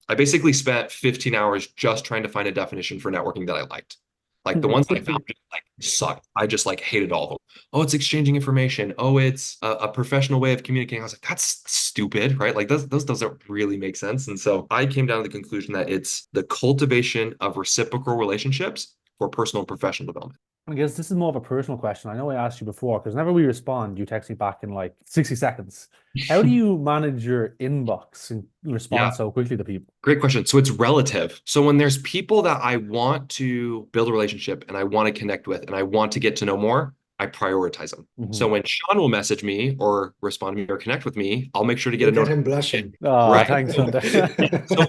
I basically spent 15 hours just trying to find a definition for networking that I liked. Like the ones that I found just like sucked. I just like hated all of them. Oh, it's exchanging information. Oh, it's a professional way of communicating. I was like, that's stupid, right? Like those doesn't really make sense. And so I came down to the conclusion that it's the cultivation of reciprocal relationships for personal and professional development. I guess this is more of a personal question. I know I asked you before because whenever we respond, you text me back in like 60 seconds. How do you manage your inbox and Yeah, respond so quickly to people? great question. So it's relative. So when there's people that I want to build a relationship and I want to connect with and I want to get to know more, I prioritize them. So Hmm. when Sean will message me or respond to me or connect with me, I'll make sure to get a Look at note. him blushing. Oh, Right. thanks, Hunter.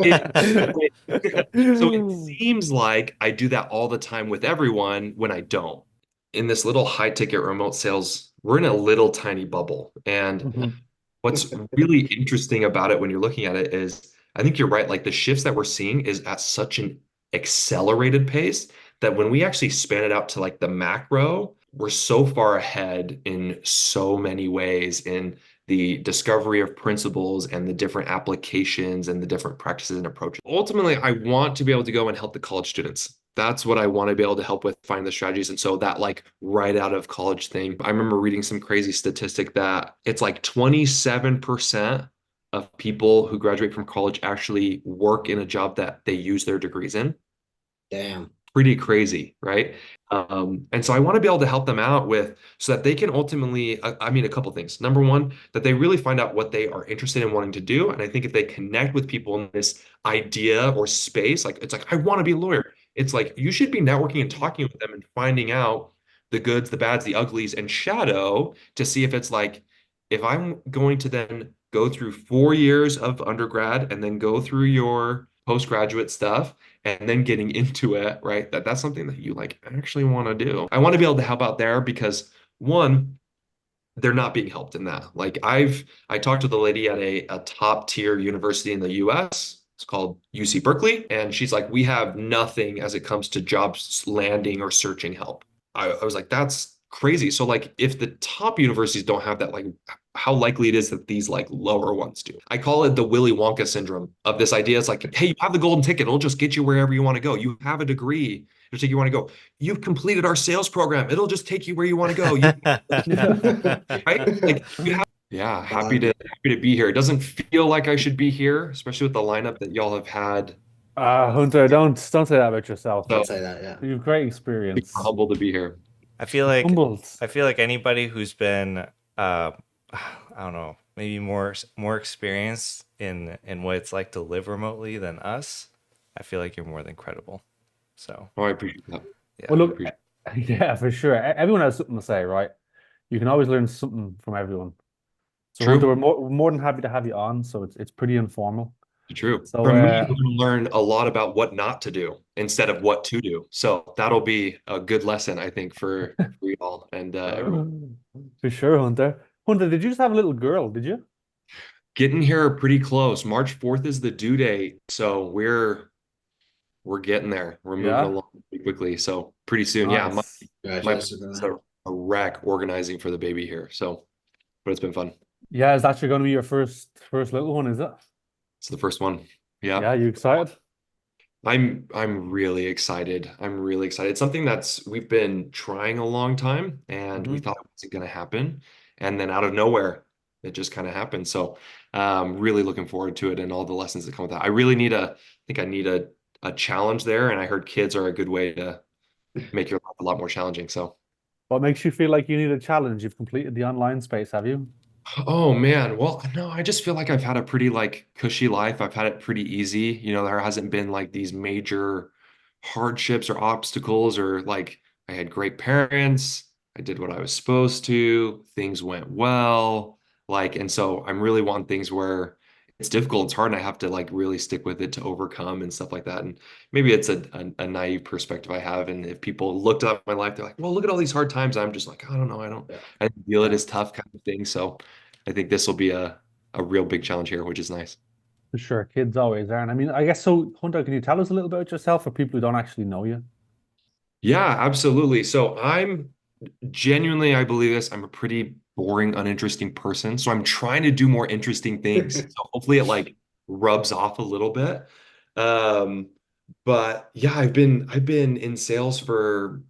Yeah, so it seems like I do that all the time with everyone when I don't. In this little high ticket remote sales, we're in a little tiny bubble. And Mhm. what's really interesting about it when you're looking at it is I think you're right. Like the shifts that we're seeing is at such an accelerated pace that when we actually span it out to like the macro, we're so far ahead in so many ways in the discovery of principles and the different applications and the different practices and approaches. Ultimately, I want to be able to go and help the college students. That's what I want to be able to help with find the strategies. And so that like right out of college thing, I remember reading some crazy statistic that it's like 27% of people who graduate from college actually work in a job that they use their degrees in. Damn. Pretty crazy, right? And so I want to be able to help them out with so that they can ultimately, I mean, a couple things. Number one, that they really find out what they are interested in wanting to do. And I think if they connect with people in this idea or space, like it's like, I want to be a lawyer. It's like you should be networking and talking with them and finding out the goods, the bads, the uglies, and shadow to see if it's like, if I'm going to then go through 4 years of undergrad and then go through your postgraduate stuff and then getting into it, right? That's something that you like actually want to do. I want to be able to help out there because one, they're not being helped in that. Like I talked to the lady at a top tier university in the US. It's called UC Berkeley. And she's like, we have nothing as it comes to jobs landing or searching help. I was like, that's crazy. So like if the top universities don't have that, like how likely it is that these like lower ones do. I call it the Willy Wonka syndrome of this idea. It's like, hey, you have the golden ticket. It'll just get you wherever you want to go. You have a degree. It'll take you where you want to go. You've completed our sales program. It'll just take you where you want to go. You right? Like you have, yeah, happy to be here. It doesn't feel like I should be here, especially with the lineup that y'all have had. Hunter, don't say that about yourself. So Don't say that, yeah. You've great super experience. humbled to be here. I feel like Humbled. I feel like anybody who's been I don't know, maybe more experienced in what it's like to live remotely than us, I feel like you're more than credible. So, Oh, I appreciate that. yeah. Well, I look, appreciate yeah, for sure. Everyone has something to say, right? You can always learn something from everyone. So, Hunter, True. we're more than happy to have you on. So it's pretty informal. True. So, From me, we're going to learn a lot about what not to do instead of what to do. So that'll be a good lesson, I think, for you all and everyone. for sure, Hunter. Hunter, did you just have a little girl? Did you? Getting here pretty close. March 4th is the due date. So we're getting there. We're moving Yeah. along pretty quickly. So pretty soon. Yeah, Nice. my Congratulations, is man. a wreck organizing for the baby here. So, but it's been fun. Yeah, is that you're going to be your first little one? Is it? It's the first one. Yeah. Yeah, you excited? I'm really excited. I'm really excited. It's something that's we've been trying a long time and we Hmm. thought it wasn't going to happen. And then out of nowhere, it just kind of happened. So really looking forward to it and all the lessons that come with that. I think I need a challenge there. And I heard kids are a good way to make your life a lot more challenging. So What makes you feel like you need a challenge? You've completed the online space, have you? oh man, well, no, I just feel like I've had a pretty like cushy life. I've had it pretty easy. You know, there hasn't been like these major hardships or obstacles or like I had great parents. I did what I was supposed to. Things went well. Like, and so I'm really wanting things where it's difficult, it's hard, and I have to like really stick with it to overcome and stuff like that. And maybe it's a naive perspective I have. And if people looked at my life, they're like, well, look at all these hard times. I'm just like, I don't know. Yeah. I didn't feel it Yeah. as tough kind of thing. So I think this will be a real big challenge here, which is nice. For sure, kids always are. And I mean, I guess so, Hunter, can you tell us a little about yourself for people who don't actually know you? Yeah, absolutely. So I'm genuinely, I believe this. I'm a pretty boring, uninteresting person. So I'm trying to do more interesting things. So hopefully it like rubs off a little bit. Um, but yeah, I've been in sales for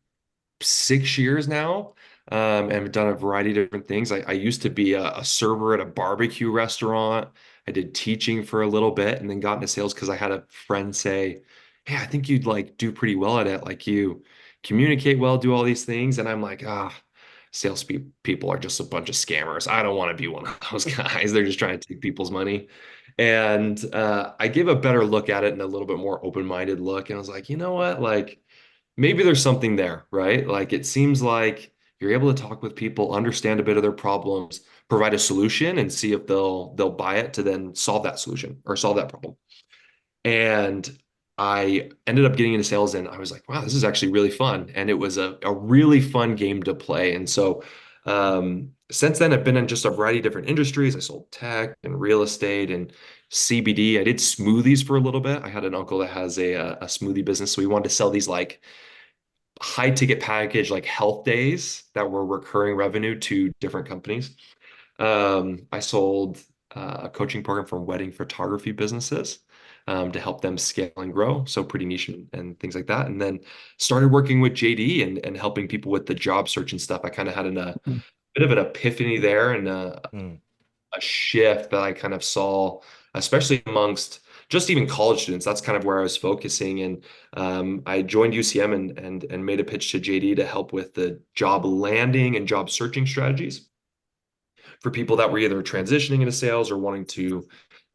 6 years now, and I've done a variety of different things. I used to be a server at a barbecue restaurant. I did teaching for a little bit and then got into sales because I had a friend say, "Hey, I think you'd like do pretty well at it. Like you communicate well, do all these things." And I'm like, sales people are just a bunch of scammers. I don't want to be one of those guys. They're just trying to take people's money. And I gave a better look at it and a little bit more open-minded look. And I was like, you know what? Like, maybe there's something there, right? Like it seems like you're able to talk with people, understand a bit of their problems, provide a solution, and see if they'll buy it to then solve that solution or solve that problem. And I ended up getting into sales and I was like, wow, this is actually really fun. And it was a really fun game to play. And so since then, I've been in just a variety of different industries. I sold tech and real estate and CBD. I did smoothies for a little bit. I had an uncle that has a smoothie business. So we wanted to sell these like high ticket package, like health days that were recurring revenue to different companies. I sold a coaching program for wedding photography businesses to help them scale and grow. So pretty niche and things like that. And then started working with JD and helping people with the job search and stuff. I kind of had a bit of an epiphany there and Mm, a shift that I kind of saw, especially amongst just even college students. That's kind of where I was focusing. And I joined UCM and made a pitch to JD to help with the job landing and job searching strategies for people that were either transitioning into sales or wanting to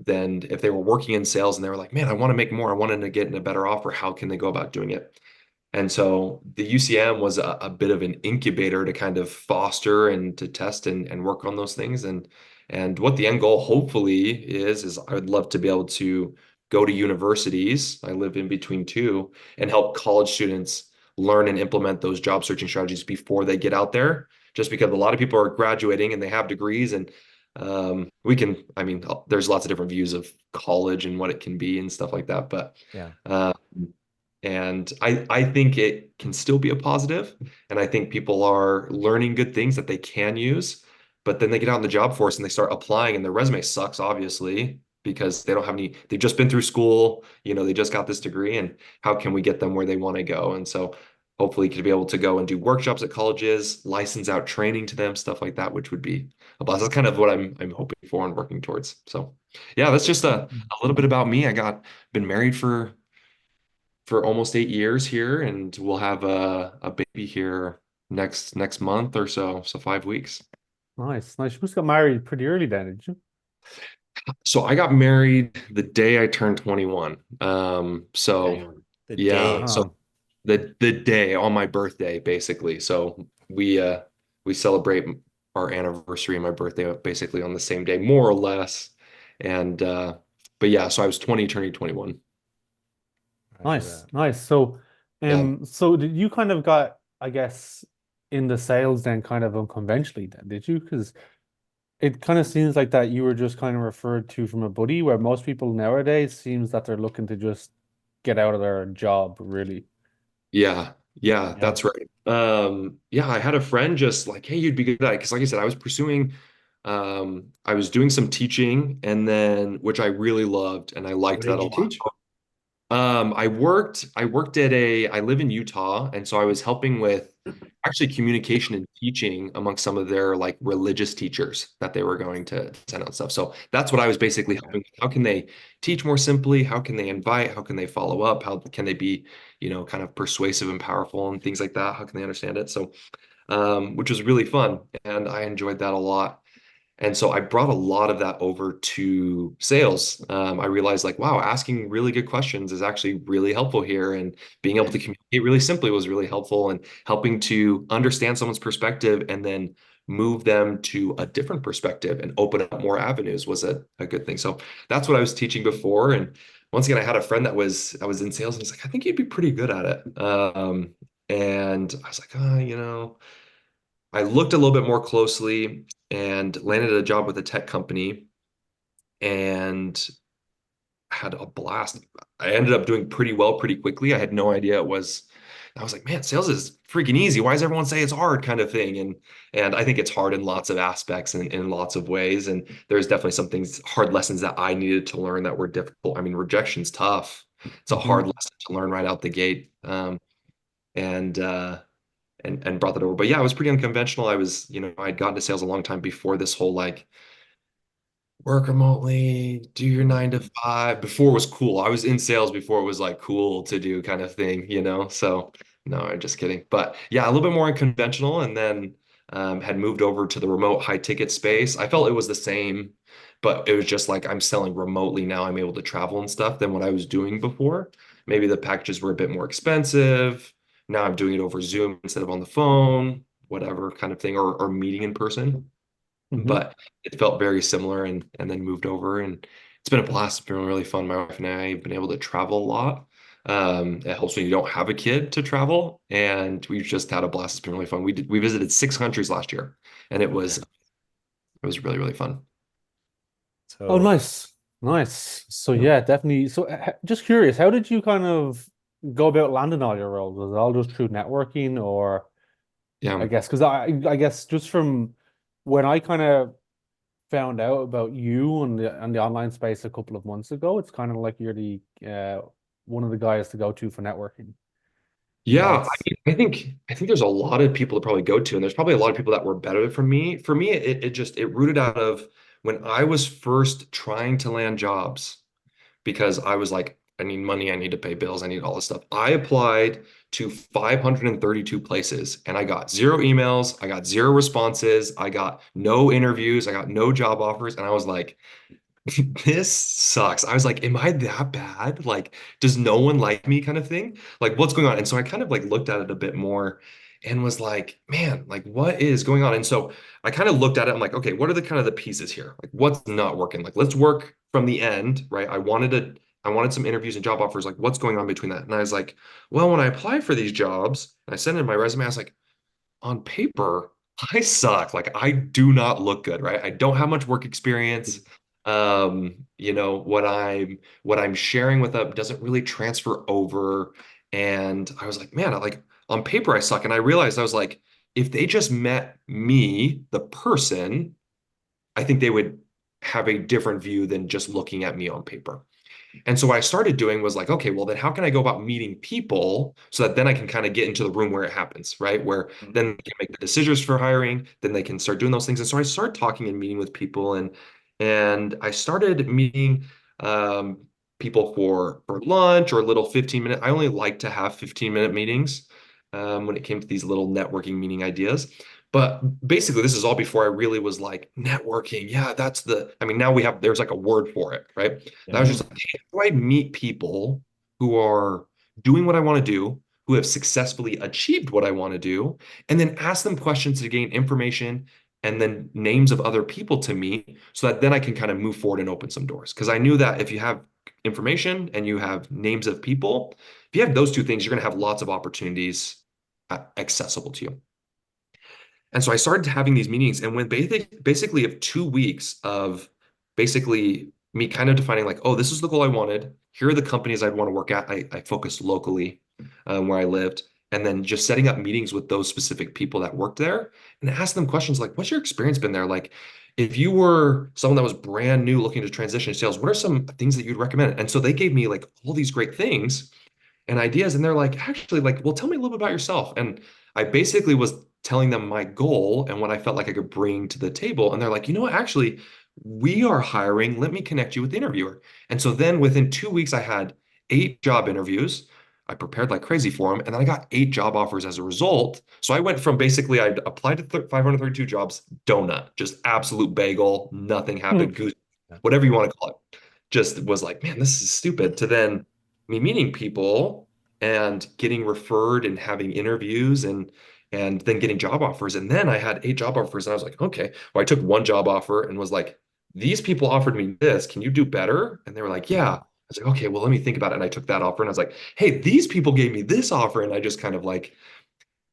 then, if they were working in sales and they were like, man, I want to make more, I wanted to get in a better offer, how can they go about doing it? And so the UCM was a bit of an incubator to kind of foster and to test and work on those things. And what the end goal hopefully is I would love to be able to go to universities. I live in between two and help college students learn and implement those job searching strategies before they get out there. Just because a lot of people are graduating and they have degrees and I mean, there's lots of different views of college and what it can be and stuff like that. But yeah. uh, and I think it can still be a positive, and I think people are learning good things that they can use, but then they get out in the job force and they start applying, and their resume sucks, obviously, because they don't have any, they've just been through school, they just got this degree, and how can we get them where they want to go? And so hopefully to be able to go and do workshops at colleges, license out training to them, stuff like that, which would be a blast. That's kind of what I'm hoping for and working towards. So yeah, that's just a little bit about me. Been married for almost 8 years here, and we'll have a baby here next month or so, so 5 weeks. Nice, nice. You must have got married pretty early then, did you? So I got married the day I turned 21. So Damn. The yeah, day. so Uh-huh. the day on my birthday, basically. So we celebrate our anniversary and my birthday basically on the same day, more or less. And but yeah, so I was 20 turning 21. Roger Nice, that. nice. So, Yeah. so did you kind of got, I guess, in the sales then kind of unconventionally then, did you? Because it kind of seems like that you were just kind of referred to from a buddy, where most people nowadays seems that they're looking to just get out of their job, really. Yeah, yeah, Yeah. that's right. Yeah, I had a friend just like, hey, you'd be good at it. Because like I said, I was doing some teaching and then which I really loved and I What liked that did a you lot. teach? I worked I live in Utah, and so I was helping with actually communication and teaching among some of their like religious teachers that they were going to send out stuff. So that's what I was basically Okay. helping. How can they teach more simply? How can they invite? How can they follow up? How can they be, kind of persuasive and powerful and things like that? How can they understand it? So, which was really fun, and I enjoyed that a lot. And so I brought a lot of that over to sales. I realized like, wow, asking really good questions is actually really helpful here. And being able Yeah. to communicate really simply was really helpful and helping to understand someone's perspective and then move them to a different perspective and open up more avenues was a good thing. So that's what I was teaching before. And once again, I had a friend that was in sales and he's like, I think you'd be pretty good at it. And I was like, I looked a little bit more closely and landed a job with a tech company and had a blast. I ended up doing pretty well pretty quickly. I had no idea it was. I was like, man, sales is freaking easy. Why does everyone say it's hard, kind of thing? And I think it's hard in lots of aspects and in lots of ways. And there's definitely some things, hard lessons that I needed to learn that were difficult. I mean, rejection's tough. It's a hard lesson to learn right out the gate. And brought that over. But yeah, I was pretty unconventional. I was, I'd gotten to sales a long time before this whole like work remotely, do your 9 to 5. Before it was cool. I was in sales before it was like cool to do kind of thing. So no, I'm just kidding. But yeah, a little bit more unconventional, and then had moved over to the remote high ticket space. I felt it was the same, but it was just like I'm selling remotely now. I'm able to travel and stuff than what I was doing before. Maybe the packages were a bit more expensive. Now I'm doing it over Zoom instead of on the phone, whatever kind of thing, or meeting in person. Hmm. But it felt very similar, and then moved over, and it's been a blast. It's been really fun. My wife and I have been able to travel a lot. It helps when you don't have a kid to travel, and we've just had a blast. It's been really fun. We visited 6 countries last year, and it was really, really fun. Oh, So nice. Nice. So Yeah. yeah, definitely. So just curious, how did you kind of go about landing all your roles? Was it all just through networking, or I Yeah. guess because I guess just from when I kind of found out about you and the online space a couple of months ago, it's kind of like you're the one of the guys to go to for networking. Yeah, I That's mean, I think there's a lot of people to probably go to, and there's probably a lot of people that were better for me. For me, it rooted out of when I was first trying to land jobs, because I was like, I need money, I need to pay bills, I need all this stuff. I applied to 532 places, and I got zero emails, I got zero responses, I got no interviews, I got no job offers, and I was like, this sucks. I was like, am I that bad? Like, does no one like me kind of thing? Like, what's going on? And so I kind of like looked at it a bit more and was like, man, like what is going on? And so I kind of looked at it. I'm like, okay, what are the kind of the pieces here? Like, what's not working? Like, let's work from the end, right? I wanted some interviews and job offers. Like, what's going on between that? And I was like, well, when I apply for these jobs, and I sent in my resume, I was like, on paper, I suck. Like I do not look good, right? I don't have much work experience. What I'm sharing with them doesn't really transfer over. And I was like, man, like on paper I suck. And I realized I was like, if they just met me, the person, I think they would have a different view than just looking at me on paper. And so what I started doing was like, okay, well then how can I go about meeting people so that then I can kind of get into the room where it happens, right? Where then they can make the decisions for hiring, then they can start doing those things. And so I started talking and meeting with people, and I started meeting um, people for lunch or little 15-minute. I only like to have 15-minute meetings when it came to these little networking meeting ideas. But basically, this is all before I really was like networking. Yeah, I mean, now there's like a word for it, right? And I was Mhm. just like, hey, how do I meet people who are doing what I want to do, who have successfully achieved what I want to do, and then ask them questions to gain information and then names of other people to meet so that then I can kind of move forward and open some doors. Because I knew that if you have information and you have names of people, if you have those two things, you're going to have lots of opportunities accessible to you. And so I started having these meetings, and when basically of 2 weeks of basically me kind of defining like, oh, this is the goal I wanted. Here are the companies I'd want to work at. I focused locally where I lived, and then just setting up meetings with those specific people that worked there and ask them questions like, what's your experience been there? Like, if you were someone that was brand new looking to transition to sales, what are some things that you'd recommend? And so they gave me like all these great things and ideas. And they're like, actually, like, well, tell me a little bit about yourself. And I basically was telling them my goal and what I felt like I could bring to the table. And they're like, you know what, actually, we are hiring. Let me connect you with the interviewer. And so then within 2 weeks, I had 8 job interviews. I prepared like crazy for them. And then I got 8 job offers as a result. So I went from basically, I applied to 532 jobs, donut, just absolute bagel, nothing happened, goose, whatever you want to call it. Just was like, man, this is stupid. To then me meeting people and getting referred and having interviews and then getting job offers. And then I had 8 job offers, and I was like, okay. Well, I took one job offer and was like, these people offered me this. Can you do better? And they were like, yeah. I was like, okay, well, let me think about it. And I took that offer, and I was like, hey, these people gave me this offer. And I just kind of like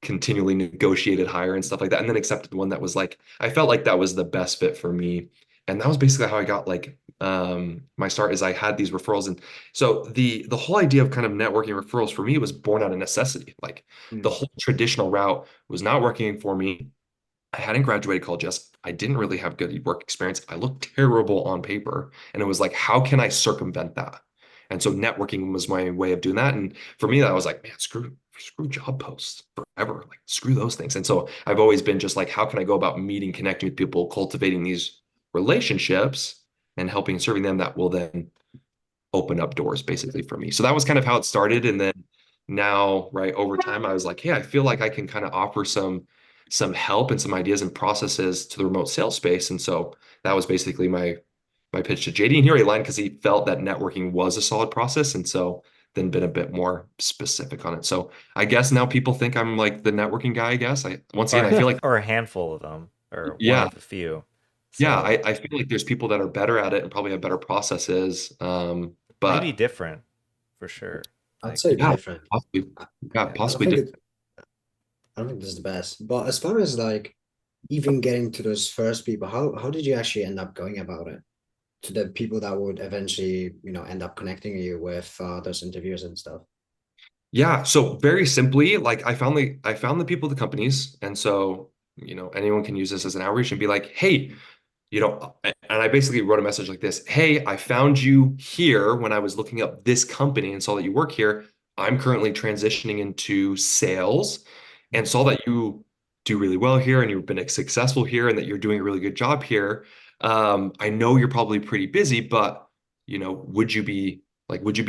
continually negotiated higher and stuff like that, and then accepted one that was like I felt like that was the best fit for me. And that was basically how I got like my start, is I had these referrals. And so the whole idea of kind of networking referrals for me was born out of necessity. Like the Mm. whole traditional route was not working for me. I hadn't graduated college yet. I didn't really have good work experience. I looked terrible on paper. And it was like, how can I circumvent that? And so networking was my way of doing that. And for me, that was like, man, screw job posts forever. Like screw those things. And so I've always been just like, how can I go about meeting, connecting with people, cultivating these relationships and helping serving them that will then open up doors basically for me. So that was kind of how it started. And then now, right, over time, I was like, hey, I feel like I can kind of offer some help and some ideas and processes to the remote sales space. And so that was basically my pitch to JD. And he already aligned because he felt that networking was a solid process. And so then been a bit more specific on it. So I guess now people think I'm like the networking guy, I guess. Once again, I feel like, or a handful of them, or one yeah, of the few. yeah, So I feel like there's people that are better at it and probably have better processes. maybe But different for sure. I'd Like, say yeah, different. possibly, I, yeah, yeah, possibly different. I don't think this is the best. But as far as like even getting to those first people, how did you actually end up going about it? To the people that would eventually, end up connecting you with those interviews and stuff. Yeah, so very simply, like I found the people at the companies, and so anyone can use this as an outreach and be like, hey, and I basically wrote a message like this: hey, I found you here when I was looking up this company and saw that you work here. I'm currently transitioning into sales and saw that you do really well here and you've been successful here and that you're doing a really good job here. I know you're probably pretty busy, but would you be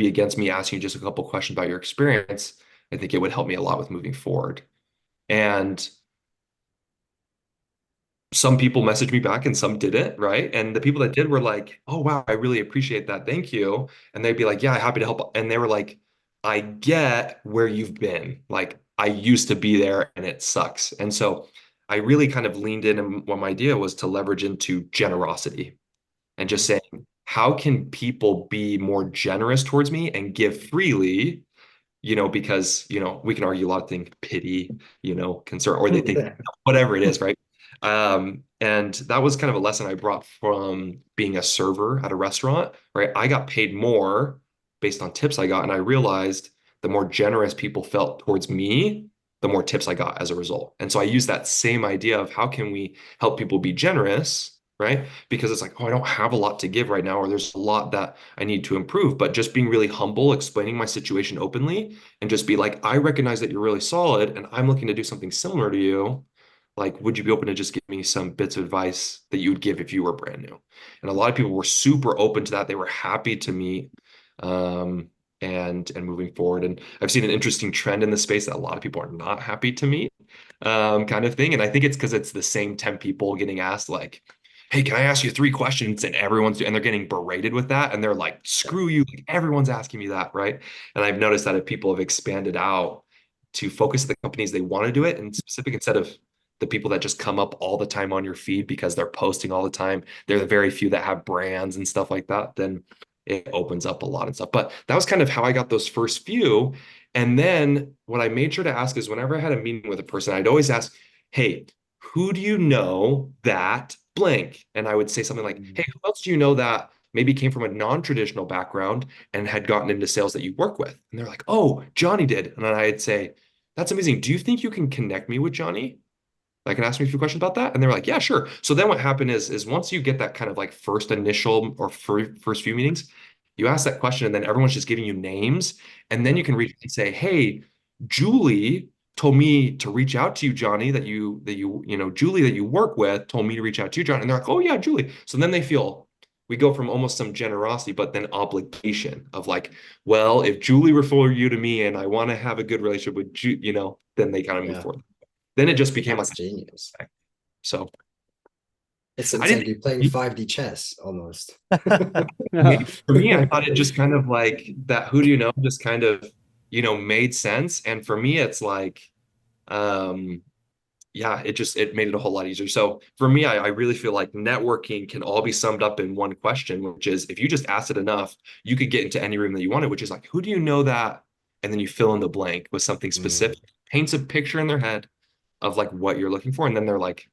against me asking you just a couple questions about your experience? I think it would help me a lot with moving forward. And some people messaged me back and some didn't, right? And the people that did were like, "Oh wow, I really appreciate that. Thank you." And they'd be like, "Yeah, happy to help." And they were like, "I get where you've been. Like I used to be there and it sucks." And so I really kind of leaned in and what my idea was to leverage into generosity and just saying, how can people be more generous towards me and give freely? Because, we can argue a lot of things, pity, concern, or they think whatever it is, right? And that was kind of a lesson I brought from being a server at a restaurant, right? I got paid more based on tips I got, and I realized the more generous people felt towards me, the more tips I got as a result. And so I use that same idea of how can we help people be generous, right? Because it's like, oh, I don't have a lot to give right now, or there's a lot that I need to improve. But just being really humble, explaining my situation openly, and just be like, I recognize that you're really solid, and I'm looking to do something similar to you. Like, would you be open to just give me some bits of advice that you would give if you were brand new? And a lot of people were super open to that. They were happy to meet, um, and moving forward. And I've seen an interesting trend in the space that a lot of people are not happy to meet, kind of thing. And I think it's because it's the same 10 people getting asked, like, hey, can I ask you 3 questions? And they're getting berated with that. And they're like, screw you. Like, everyone's asking me that, right? And I've noticed that if people have expanded out to focus the companies they want to do it in specific instead of the people that just come up all the time on your feed because they're posting all the time, they're the very few that have brands and stuff like that, then it opens up a lot of stuff. But that was kind of how I got those first few. And then what I made sure to ask is whenever I had a meeting with a person, I'd always ask, hey, who do you know that blank? And I would say something like, hey, who else do you know that maybe came from a non-traditional background and had gotten into sales that you work with? And they're like, oh, Johnny did. And then I'd say, that's amazing. Do you think you can connect me with Johnny? Like, and ask me a few questions about that. And they're like, yeah, sure. So then what happened is once you get that kind of like first initial or first few meetings, you ask that question and then everyone's just giving you names. And then you can reach and say, hey, Julie told me to reach out to you, Johnny, Julie that you work with told me to reach out to you, John. And they're like, oh yeah, Julie. So then we go from almost some generosity, but then obligation of like, well, if Julie referred you to me and I want to have a good relationship with you, then they kind of move Yeah, forward. Then it just became like, that's genius. so It's I it's didn't like you're playing 5D chess almost. for me, I thought it just kind of like that who do you know just kind of, made sense. And for me, it's like, um, yeah, it made it a whole lot easier. So for me, I really feel like networking can all be summed up in one question, which is if you just ask it enough, you could get into any room that you wanted, which is like, who do you know that? And then you fill in the blank with something specific, paints a picture in their head of like what you're looking for. And then they're like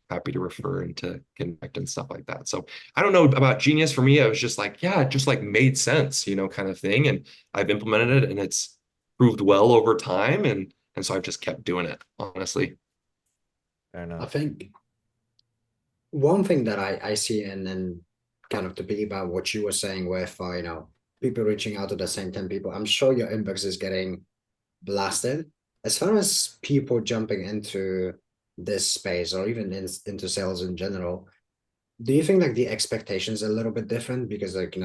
happy to refer and to connect and stuff like that. So I don't know about Genius. For me, I was just like, yeah, it just like made sense, kind of thing. And I've implemented it and it's proved well over time. And so I've just kept doing it, honestly. Fair I enough. think one thing that I see and then kind of to piggyback what you were saying with people reaching out to the same 10 people, I'm sure your inbox is getting blasted. As far as people jumping into this space or even into sales in general, do you think like the expectations are a little bit different? Because like,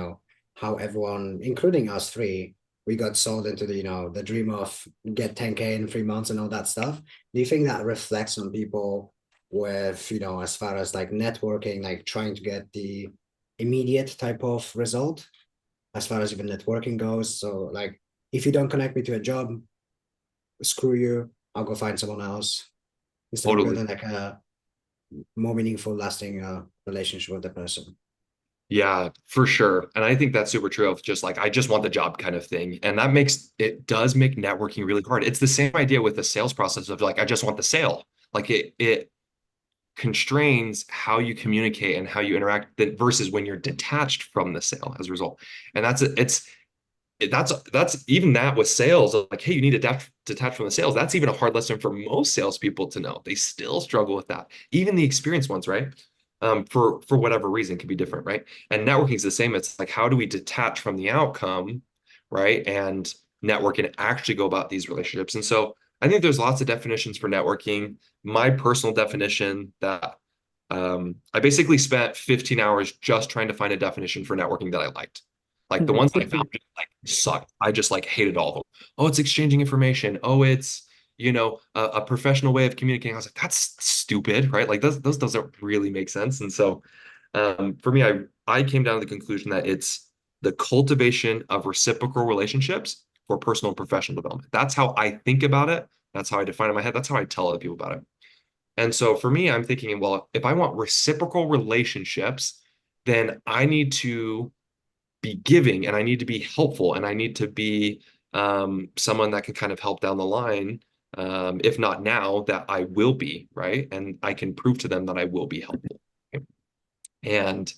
how everyone, including us three, we got sold into the dream of get 10K in 3 months and all that stuff. Do you think that reflects on people with, as far as like networking, like trying to get the immediate type of result as far as even networking goes? So like, if you don't connect me to a job, screw you, I'll go find someone else instead of Totally. building like a more meaningful, lasting relationship with the person. Yeah, for sure. And I think that's super true of just like, I just want the job kind of thing. And that makes it does make networking really hard. It's the same idea with the sales process of like, I just want the sale. Like it constrains how you communicate and how you interact versus when you're detached from the sale as a result. And that's even that with sales, like, hey, you need to detach from the sales. That's even a hard lesson for most salespeople to know. They still struggle with that. Even the experienced ones, right? For whatever reason, can be different, right? And networking is the same. It's like, how do we detach from the outcome, right? And network and actually go about these relationships. And so I think there's lots of definitions for networking. My personal definition that I basically spent 15 hours just trying to find a definition for networking that I liked. Like the ones that I found just like sucked. I just like hated all of them. Oh, it's exchanging information. Oh, it's a professional way of communicating. I was like, that's stupid, right? Like those doesn't really make sense. And so for me, I came down to the conclusion that it's the cultivation of reciprocal relationships for personal and professional development. That's how I think about it. That's how I define it in my head. That's how I tell other people about it. And so for me, I'm thinking, well, if I want reciprocal relationships, then I need to be giving and I need to be helpful and I need to be someone that can kind of help down the line. If not now, that I will be, right? And I can prove to them that I will be helpful. And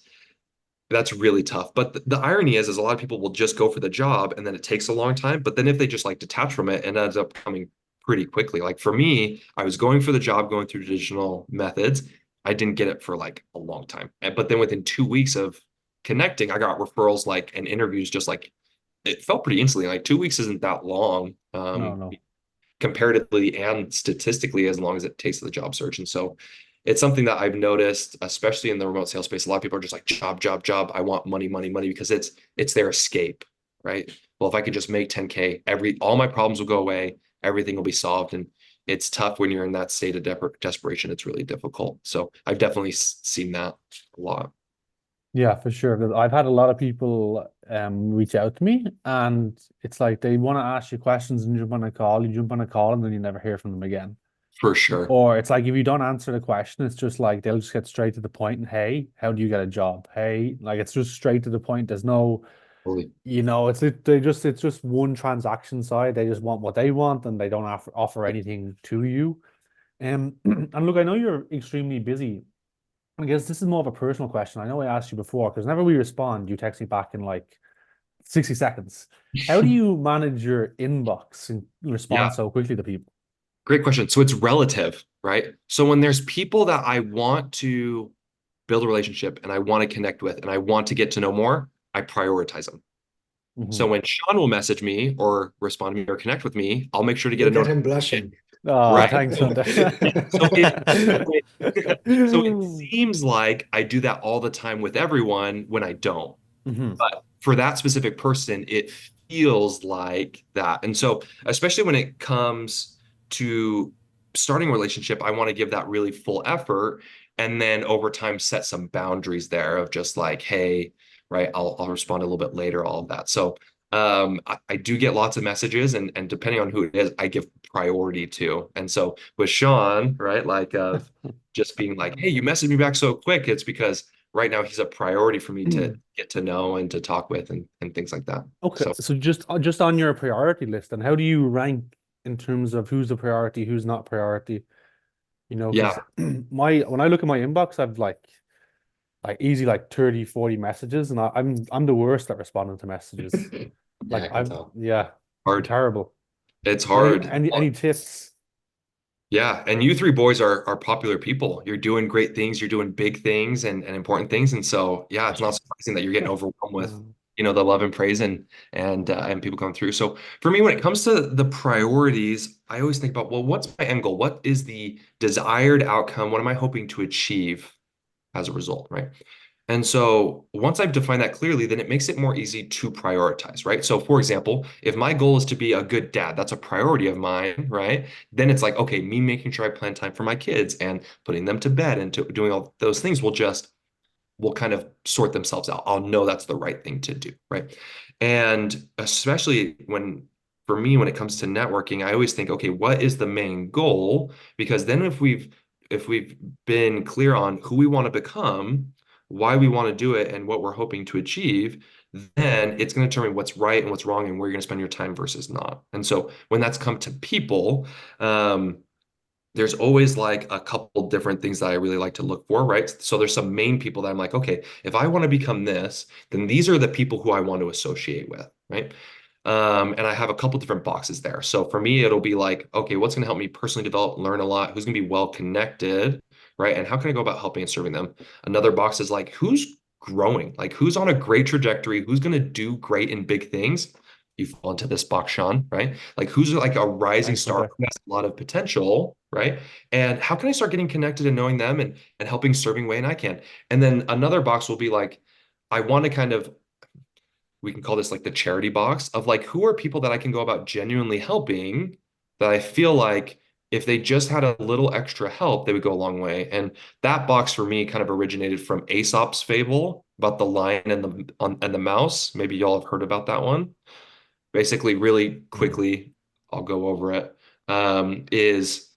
that's really tough. But the irony is a lot of people will just go for the job and then it takes a long time. But then if they just like detach from it, it ends up coming pretty quickly. Like for me, I was going for the job, going through traditional methods. I didn't get it for like a long time. But then within 2 weeks of connecting, I got referrals like and interviews just like it felt pretty instantly. Like 2 weeks isn't that long. No, no. Comparatively and statistically as long as it takes the job search. And so it's something that I've noticed, especially in the remote sales space. A lot of people are just like job, job, job. I want money, money, money because it's their escape, right? Well, if I could just make 10K, all my problems will go away, everything will be solved. And it's tough when you're in that state of desperation. It's really difficult. So I've definitely seen that a lot. Yeah, for sure. 'Cause I've had a lot of people reach out to me, and it's like they want to ask you questions and jump on a call. You jump on a call and then you never hear from them again. For sure. Or it's like if you don't answer the question, it's just like they'll just get straight to the point and hey, how do you get a job? Hey, like it's just straight to the point. There's no, Totally. it's just one transaction side. They just want what they want and they don't offer anything to you. And look, I know you're extremely busy. I guess this is more of a personal question. I know I asked you before because whenever we respond, you text me back in like 60 seconds. How do you manage your inbox and Yeah. respond so quickly to people? Great question. So it's relative, right? So when there's people that I want to build a relationship and I want to connect with and I want to get to know more, I prioritize them. So Mhm. when Sean will message me or respond to me or connect with me, I'll make sure to get a Look at note. him blushing. Oh, Right. thanks, Hunter. So it seems like I do that all the time with everyone when I don't. Mhm. But for that specific person, it feels like that. And so, especially when it comes to starting a relationship, I want to give that really full effort. And then over time, set some boundaries there of just like, hey, right, I'll respond a little bit later, all of that. So I do get lots of messages and depending on who it is, I give priority to. And so with Sean, right, like of just being like, hey, you messaged me back so quick, it's because right now he's a priority for me to get to know and to talk with and things like that. Okay, So so just on your priority list, and how do you rank in terms of who's a priority, who's not priority? Because yeah, my when I look at my inbox, I've like easy like 30, 40 messages, and I'm the worst at responding to messages. Yeah, Like I can I've tell. yeah, I'm hard. terrible. It's So hard. any tips? Yeah, and you three boys are popular people. You're doing great things, you're doing big things and important things. And so yeah, it's not surprising that you're getting overwhelmed with Um, the love and praise and people come through. So for me, when it comes to the priorities, I always think about, well, what's my end goal? What is the desired outcome? What am I hoping to achieve as a result, right? And so once I've defined that clearly, then it makes it more easy to prioritize, right? So for example, if my goal is to be a good dad, that's a priority of mine, right? Then it's like, okay, me making sure I plan time for my kids and putting them to bed and doing all those things will kind of sort themselves out. I'll know that's the right thing to do, right? And especially for me, when it comes to networking, I always think, okay, what is the main goal? Because then if we've been clear on who we want to become, why we want to do it, and what we're hoping to achieve, then it's going to determine what's right and what's wrong and where you're going to spend your time versus not. And so when that's come to people, there's always like a couple different things that I really like to look for, right? So there's some main people that I'm like, okay, if I want to become this, then these are the people who I want to associate with, right? And I have a couple different boxes there. So for me, it'll be like, okay, what's going to help me personally develop, learn a lot? Who's going to be well connected, right? And how can I go about helping and serving them? Another box is like, who's growing? Like, who's on a great trajectory? Who's going to do great in big things? You fall into this box, Sean, right? Like, who's like a rising Thanks, star okay. who has a lot of potential, right? And how can I start getting connected and knowing them and helping serving way and I can? And then another box will be like, I want to kind of we can call this like the charity box of like who are people that I can go about genuinely helping that I feel like if they just had a little extra help, they would go a long way. And that box for me kind of originated from Aesop's fable about the lion and the mouse. Maybe y'all have heard about that one. Basically, really quickly, I'll go over it. Is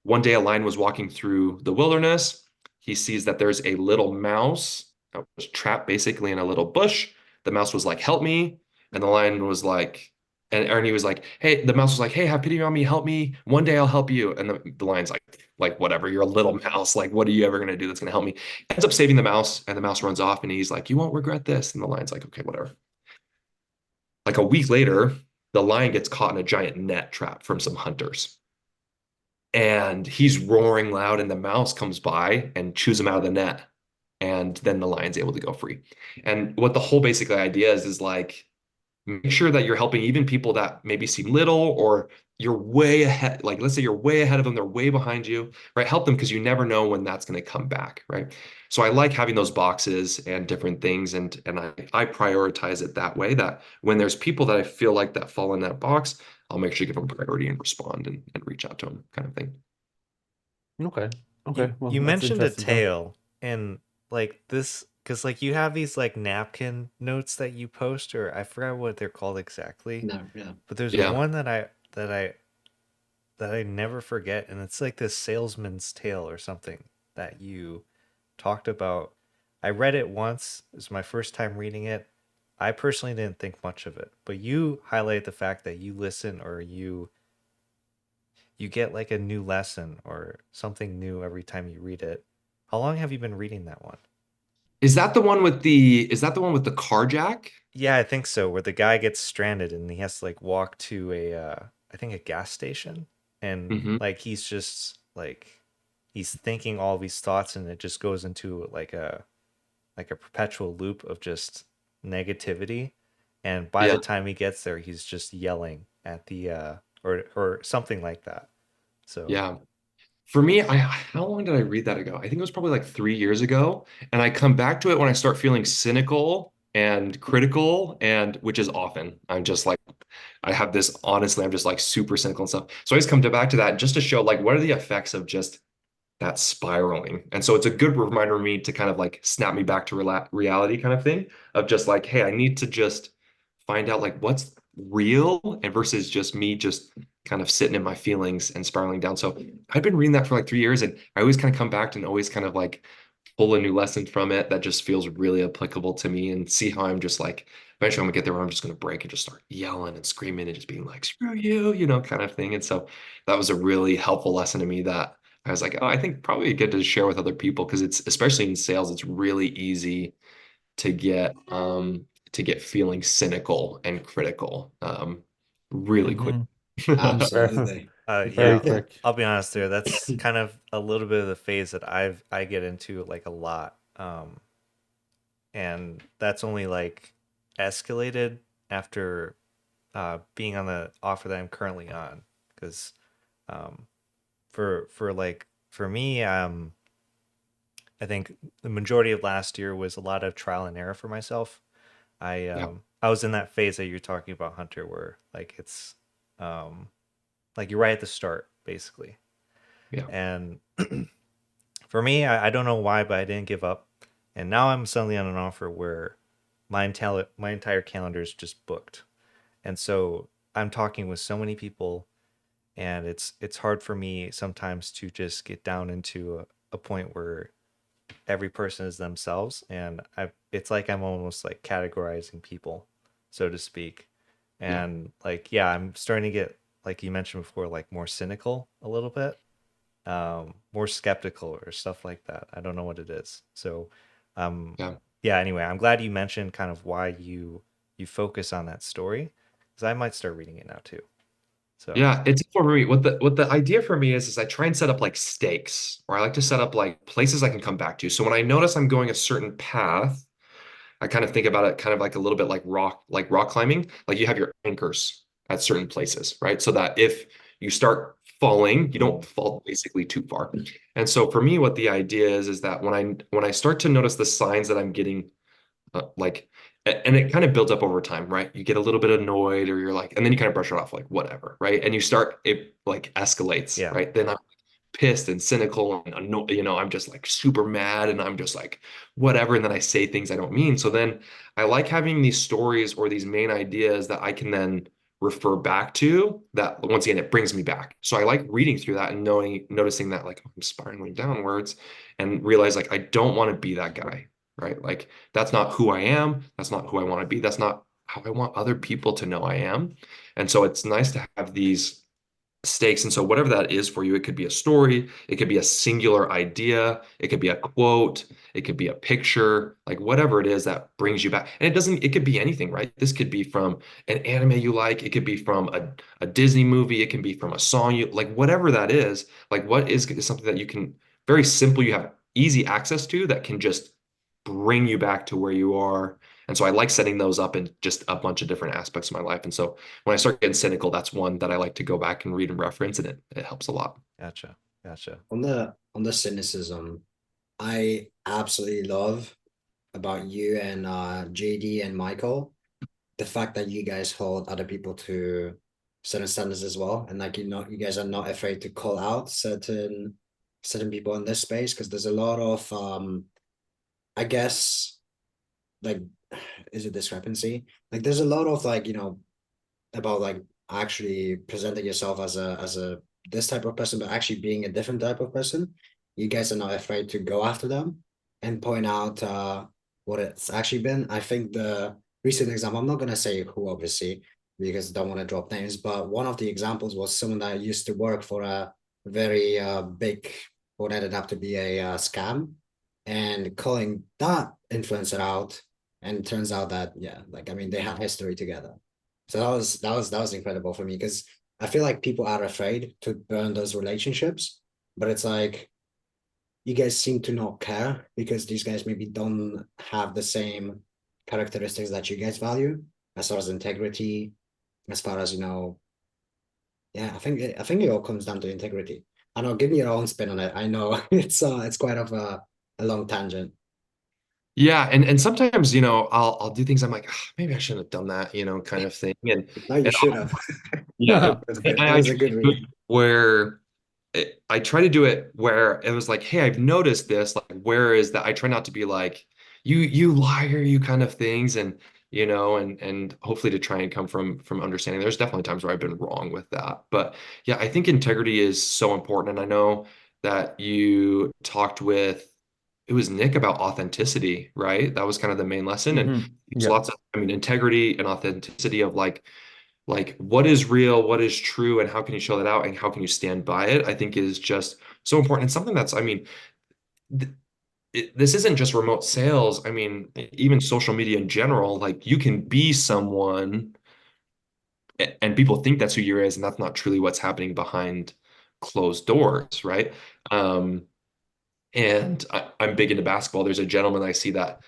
one day a lion was walking through the wilderness. He sees that there's a little mouse that was trapped basically in a little bush. The mouse was like, "Help me!" And the lion was like, and Ernie was like, "Hey," the mouse was like, "Hey, have pity on me, help me. One day I'll help you." And the lion's like, whatever, you're a little mouse. Like, what are you ever gonna do that's gonna help me? Ends up saving the mouse, and the mouse runs off, and he's like, "You won't regret this." And the lion's like, "Okay, whatever." Like a week later, the lion gets caught in a giant net trap from some hunters. And he's roaring loud, and the mouse comes by and chews him out of the net. And then the lion's able to go free. And what the whole basic idea is like make sure that you're helping even people that maybe seem little or you're way ahead. Like, let's say you're way ahead of them, they're way behind you, right? Help them because you never know when that's going to come back, right? So I like having those boxes and different things, and I prioritize it that way. That when there's people that I feel like that fall in that box, I'll make sure to give them priority and respond and reach out to them, kind of thing. Okay. You Okay. Well, you that's mentioned a interesting. Thanks. tail and like this because like you have these like napkin notes that you post or I forgot what they're called exactly, No, yeah. but there's Yeah. one that I never forget and it's like this salesman's tale or something that you talked about. I read it once. It was my first time reading it. I personally didn't think much of it, but you highlight the fact that you listen or you get like a new lesson or something new every time you read it. How long have you been reading that one? Is that the one with the carjack? Yeah, I think so. Where the guy gets stranded and he has to like walk to a I think a gas station and Hmm. like he's just like he's thinking all these thoughts and it just goes into like a perpetual loop of just negativity and by the Yeah. time he gets there he's just yelling at the or something like that. So, Yeah. For me, how long did I read that ago? I think it was probably like 3 years ago. And I come back to it when I start feeling cynical and critical, and which is often. I'm just like, I have this, honestly, I'm just like super cynical and stuff. So I always come back to that just to show like what are the effects of just that spiraling. And so it's a good reminder for me to kind of like snap me back to reality kind of thing of just like, hey, I need to just find out like what's real and versus just me just kind of sitting in my feelings and spiraling down. So I've been reading that for like 3 years and I always kind of come back and always kind of like pull a new lesson from it that just feels really applicable to me and see how I'm just like eventually I'm gonna get there where I'm just gonna break and just start yelling and screaming and just being like, screw you, kind of thing. And so that was a really helpful lesson to me that I was like, oh, I think probably good to share with other people because it's especially in sales, it's really easy to get feeling cynical and critical really quick. Mm-hmm. Very, Absolutely. very yeah, Yeah. quick. I'll be honest there. That's kind of a little bit of the phase that I get into like a lot. And that's only like escalated after being on the offer that I'm currently on. Because um, for me, I think the majority of last year was a lot of trial and error for myself. Yeah. I was in that phase that you're talking about, Hunter, where like it's um, like you're right at the start, basically. Yeah. And for me, I don't know why, but I didn't give up. And now I'm suddenly on an offer where my entire calendar is just booked. And so I'm talking with so many people, and it's hard for me sometimes to just get down into a point where every person is themselves, and it's like I'm almost like categorizing people, so to speak. Yeah. And like, yeah, I'm starting to get, like you mentioned before, like more cynical a little bit, more skeptical or stuff like that. I don't know what it is. So um Yeah. yeah, anyway, I'm glad you mentioned kind of why you focus on that story, because I might start reading it now too. So Yeah, it's for me. What the idea for me is I try and set up like stakes, or I like to set up like places I can come back to. So when I notice I'm going a certain path, I kind of think about it kind of like a little bit like rock climbing. Like you have your anchors at certain places, right? So that if you start falling, you don't fall basically too far. And so for me, what the idea is that when I start to notice the signs that I'm getting like and it kind of builds up over time, right? You get a little bit annoyed or you're like, and then you kind of brush it off like whatever, right? And you start it like escalates, yeah, right? Then I'm pissed and cynical and annoyed, I'm just like super mad and I'm just like whatever. And then I say things I don't mean. So then I like having these stories or these main ideas that I can then refer back to that once again it brings me back. So I like reading through that and noticing that like I'm spiraling downwards and realize like I don't want to be that guy, right? Like that's not who I am. That's not who I want to be. That's not how I want other people to know I am. And so it's nice to have these stakes. And so whatever that is for you, it could be a story, it could be a singular idea, it could be a quote, it could be a picture, like whatever it is that brings you back. And it could be anything, right? This could be from an anime you like, it could be from a Disney movie, it can be from a song you like, whatever that is, like what is something that you can very simple, you have easy access to that can just bring you back to where you are. And so I like setting those up in just a bunch of different aspects of my life. And so when I start getting cynical, that's one that I like to go back and read and reference, and it helps a lot. gotcha. On the cynicism, I absolutely love about you and JD and Michael, the fact that you guys hold other people to certain standards as well, and like you guys are not afraid to call out certain people in this space, because there's a lot of I guess, like, is it discrepancy? Like there's a lot of like, about like actually presenting yourself as a this type of person, but actually being a different type of person. You guys are not afraid to go after them and point out what it's actually been. I think the recent example, I'm not gonna say who obviously, because I don't want to drop names, but one of the examples was someone that used to work for a very big, what ended up to be a scam, and calling that influencer out. And it turns out that, yeah, like I mean, they had history together. So that was incredible for me, because I feel like people are afraid to burn those relationships, but it's like you guys seem to not care, because these guys maybe don't have the same characteristics that you guys value, as far as integrity, as far as yeah, I think it all comes down to integrity. I know, give me your own spin on it. I know it's quite of a long tangent. Yeah, and sometimes, I'll do things I'm like, "Ah, maybe I shouldn't have done that, kind of thing. No, you And should have. yeah, That was and good. That I was a try to good do read. it where I try to do it where it was like, hey, I've noticed this. Like, where is that? I try not to be like, you liar, you kind of things, and hopefully to try and come from understanding. There's definitely times where I've been wrong with that, but yeah, I think integrity is so important. And I know that you talked with it was Nick about authenticity, right? That was kind of the main lesson, and there's Yeah. lots of, I mean, integrity and authenticity of like what is real, what is true, and how can you show that out, and how can you stand by it, I think is just so important. And something that's, I mean, th this isn't just remote sales. I mean, even social media in general, like you can be someone and people think that's who you is, and that's not truly what's happening behind closed doors, right? Um, and I'm big into basketball. There's a gentleman I see that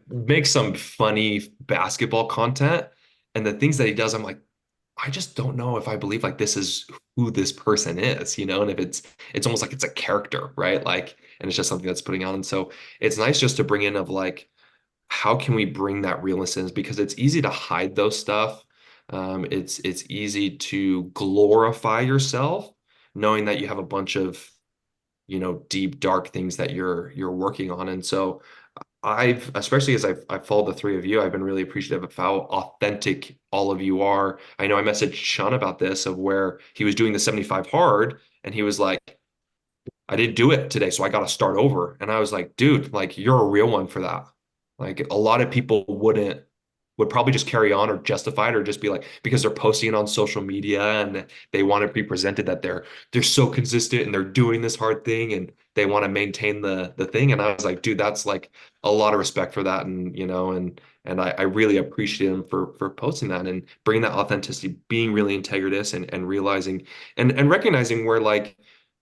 makes some funny basketball content, and the things that he does, I'm like, I just don't know if I believe like this is who this person is, you know, and if it's almost like it's a character, right? Like, and it's just something that's putting on. And so it's nice just to bring in of like, how can we bring that realness in? Because it's easy to hide those stuff. It's easy to glorify yourself, knowing that you have a bunch of, you know, deep, dark things that you're working on. And so I've, especially as I've followed the three of you, I've been really appreciative of how authentic all of you are. I know I messaged Sean about this of where he was doing the 75 hard and he was like, I didn't do it today, so I got to start over. And I was like, dude, like you're a real one for that. Like a lot of people would probably just carry on or justify it or just be like because they're posting it on social media and they want to be presented that they're so consistent and they're doing this hard thing and they want to maintain the thing. And I was like, dude, that's like a lot of respect for that. And you know, and I really appreciate him for posting that and bringing that authenticity, being really integritous and realizing and recognizing where like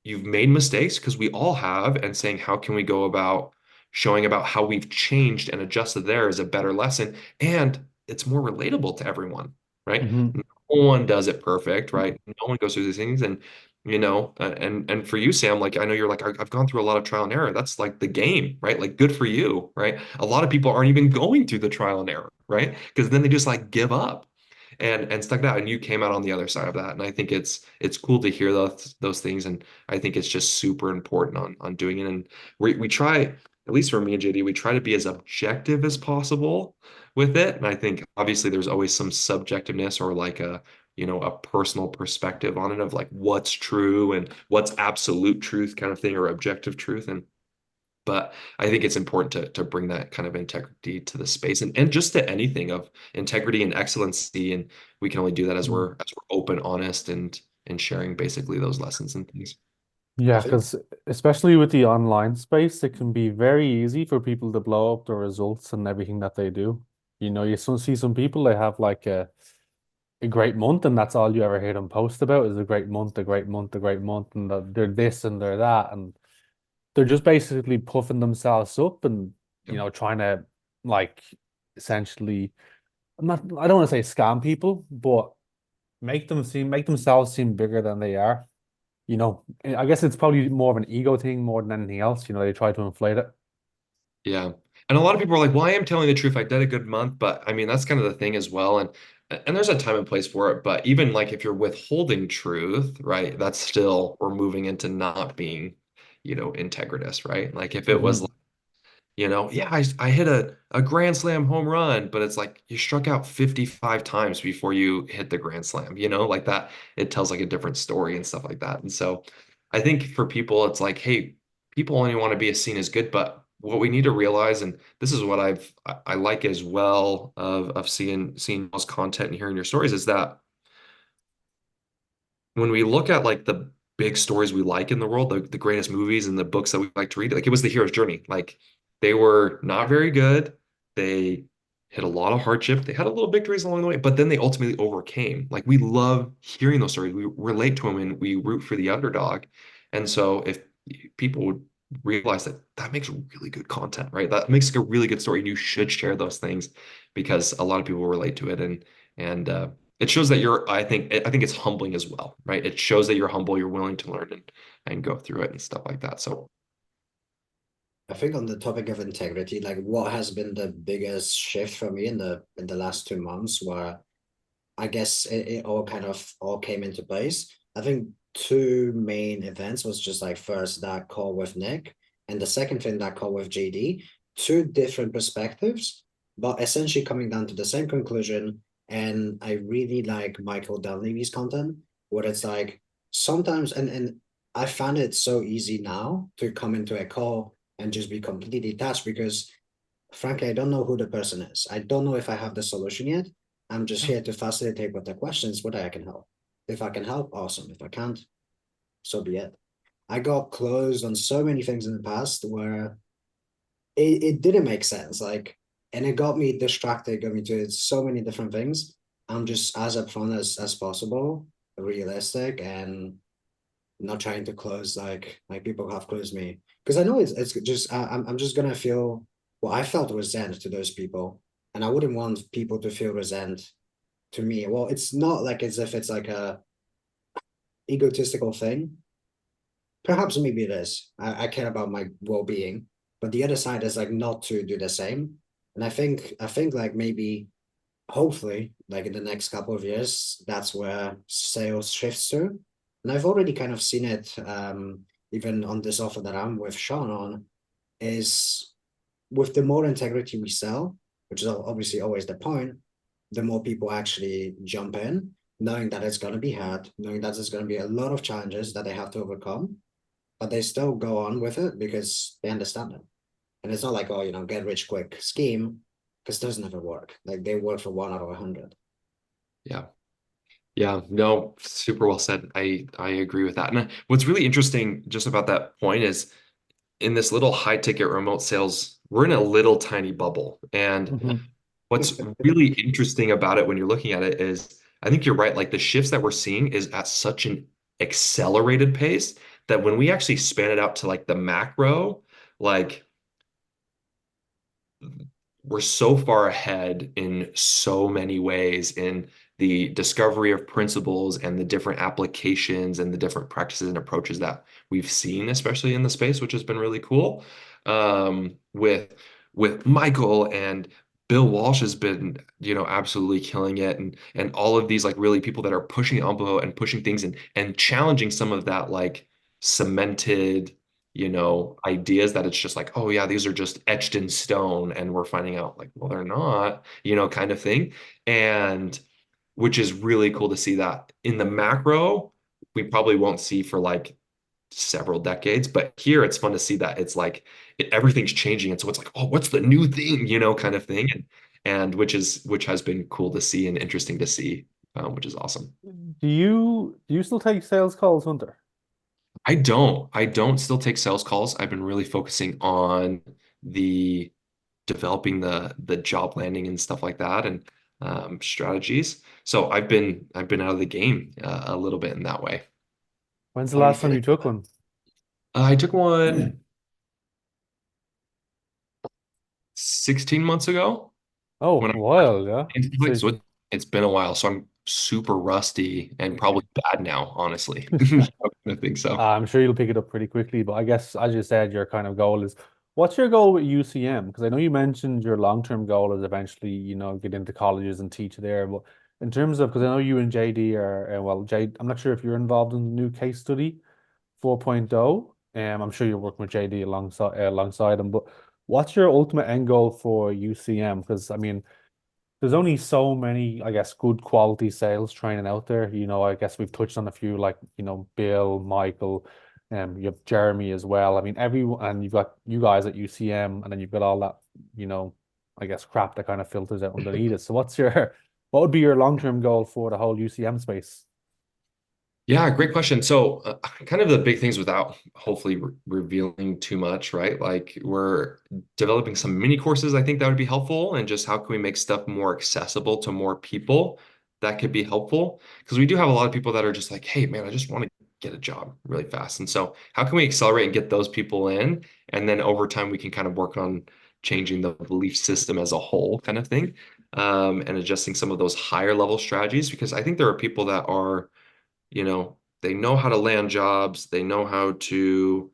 you've made mistakes because we all have, and saying how can we go about showing about how we've changed and adjusted there is a better lesson, and it's more relatable to everyone, right? Hmm. No one does it perfect, right? No one goes through these things, and you know, and for you, Sam, like I know you're like I've gone through a lot of trial and error. That's like the game, right? Like good for you, right? A lot of people aren't even going through the trial and error, right? Because then they just like give up and stuck it out, and you came out on the other side of that. And I think it's cool to hear those things, and I think it's just super important on doing it. And we try, at least for me and JD, we try to be as objective as possible with it. And I think obviously there's always some subjectiveness or like a, you know, a personal perspective on it of like what's true and what's absolute truth kind of thing or objective truth. And but I think it's important to bring that kind of integrity to the space and just to anything of integrity and excellency. And we can only do that as we're open, honest, and sharing basically those lessons and things. I Yeah, think because especially with the online space, it can be very easy for people to blow up the results and everything that they do. You know, see some people, they have like a great month, and that's all you ever hear them post about is a great month, a great month, a great month, and that they're this and they're that, and they're just basically puffing themselves up and Yep. trying to like essentially, I don't want to say scam people, but make themselves seem bigger than they are. I guess it's probably more of an ego thing more than anything else. They try to inflate it. Yeah. And a lot of people are like, well, I am telling the truth. I did a good month, but I mean, that's kind of the thing as well. And there's a time and place for it. But even like if you're withholding truth, right, that's still we're moving into not being, you know, integritous, right? Like if it was Hmm. you know, yeah, I hit a grand slam home run, but it's like you struck out 55 times before you hit the grand slam, you know, like that. It tells like a different story and stuff like that. And so I think for people, it's like, hey, people only want to be seen as good, but what we need to realize, and this is what I like as well of seeing most content and hearing your stories, is that when we look at like the big stories we like in the world, the greatest movies and the books that we like to read, like it was the hero's journey. Like they were not very good. They hit a lot of hardship. They had a little victories along the way, but then they ultimately overcame. Like we love hearing those stories. We relate to them and we root for the underdog. And so if people would realize that that makes really good content, right? That makes like a really good story, and you should share those things because a lot of people relate to it. And it shows that I think it's humbling as well, right? It shows that you're humble, you're willing to learn and go through it and stuff like that. So I think on the topic of integrity, like what has been the biggest shift for me in the last 2 months, where I guess it all kind of all came into place. I think two main events was just like first that call with Nick, and the second thing that call with JD. Two different perspectives, but essentially coming down to the same conclusion. And I really like Michael Dunleavy's content, where it's like sometimes, and I find it so easy now to come into a call and just be completely detached because frankly, I don't know who the person is. I don't know if I have the solution yet. I'm just here to facilitate with the questions, whether I can help. If I can help, awesome. If I can't, so be it. I got closed on so many things in the past where it didn't make sense. Like, and it got me distracted, got me to so many different things. I'm just as upfront as possible, realistic, and not trying to close like people have closed me. Because I know it's just I'm just gonna feel well, I felt resent to those people, and I wouldn't want people to feel resent to me. Well, it's not like as if it's like a egotistical thing. Perhaps maybe it is. I care about my well-being, but the other side is like not to do the same. And I think like maybe hopefully like in the next couple of years, that's where sales shifts to. And I've already kind of seen it even on this offer that I'm with Sean on, is with the more integrity we sell, which is obviously always the point, the more people actually jump in, knowing that it's going to be hard, knowing that there's going to be a lot of challenges that they have to overcome, but they still go on with it because they understand it. And it's not like, oh, get rich quick scheme, because those never work. Like they work for 1 out of 100. Yeah. Yeah, no, super well said. I agree with that. And what's really interesting just about that point is in this little high ticket remote sales, we're in a little tiny bubble. And Mhm. what's really interesting about it when you're looking at it is I think you're right. Like the shifts that we're seeing is at such an accelerated pace that when we actually span it out to like the macro, like we're so far ahead in so many ways in the discovery of principles and the different applications and the different practices and approaches that we've seen, especially in the space, which has been really cool. With Michael and Bill Walsh has been, absolutely killing it, and all of these like really people that are pushing the envelope and pushing things and challenging some of that like cemented ideas that it's just like, oh yeah, these are just etched in stone, and we're finding out like, well, they're not, kind of thing. And which is really cool to see that in the macro, we probably won't see for like several decades, but here it's fun to see that it's like everything's changing. And so it's like, oh, what's the new thing, kind of thing. And which has been cool to see and interesting to see, which is awesome. Do you still take sales calls, Hunter? I don't still take sales calls. I've been really focusing on the developing the job landing and stuff like that and strategies. So I've been out of the game a little bit in that way. When's the How are you last time feeling you took about one? I took one 16 months ago Oh, when a while, yeah. like So so it's been a while. So I'm super rusty and probably bad now, honestly. I think so. I'm sure you'll pick it up pretty quickly, but I guess as you said, your kind of goal is what's your goal with UCM? Because I know you mentioned your long-term goal is eventually, get into colleges and teach there. But in terms of, because I know you and JD are, well, Jade, I'm not sure if you're involved in the new case study 4.0. I'm sure you're working with JD alongside him, but what's your ultimate end goal for UCM? Because I mean, there's only so many, I guess, good quality sales training out there. I guess we've touched on a few like, Bill, Michael, you have Jeremy as well. I mean, everyone, and you've got you guys at UCM, and then you've got all that, I guess, crap that kind of filters out underneath it. So what would be your long-term goal for the whole UCM space? Yeah, great question. So, kind of the big things without hopefully revealing too much, right? Like we're developing some mini courses. I think that would be helpful, and just how can we make stuff more accessible to more people that could be helpful? Because we do have a lot of people that are just like, hey, man, I just want to get a job really fast. And so, how can we accelerate and get those people in? And then over time, we can kind of work on changing the belief system as a whole, kind of thing, and adjusting some of those higher level strategies. Because I think there are people that are they know how to land jobs, they know how to,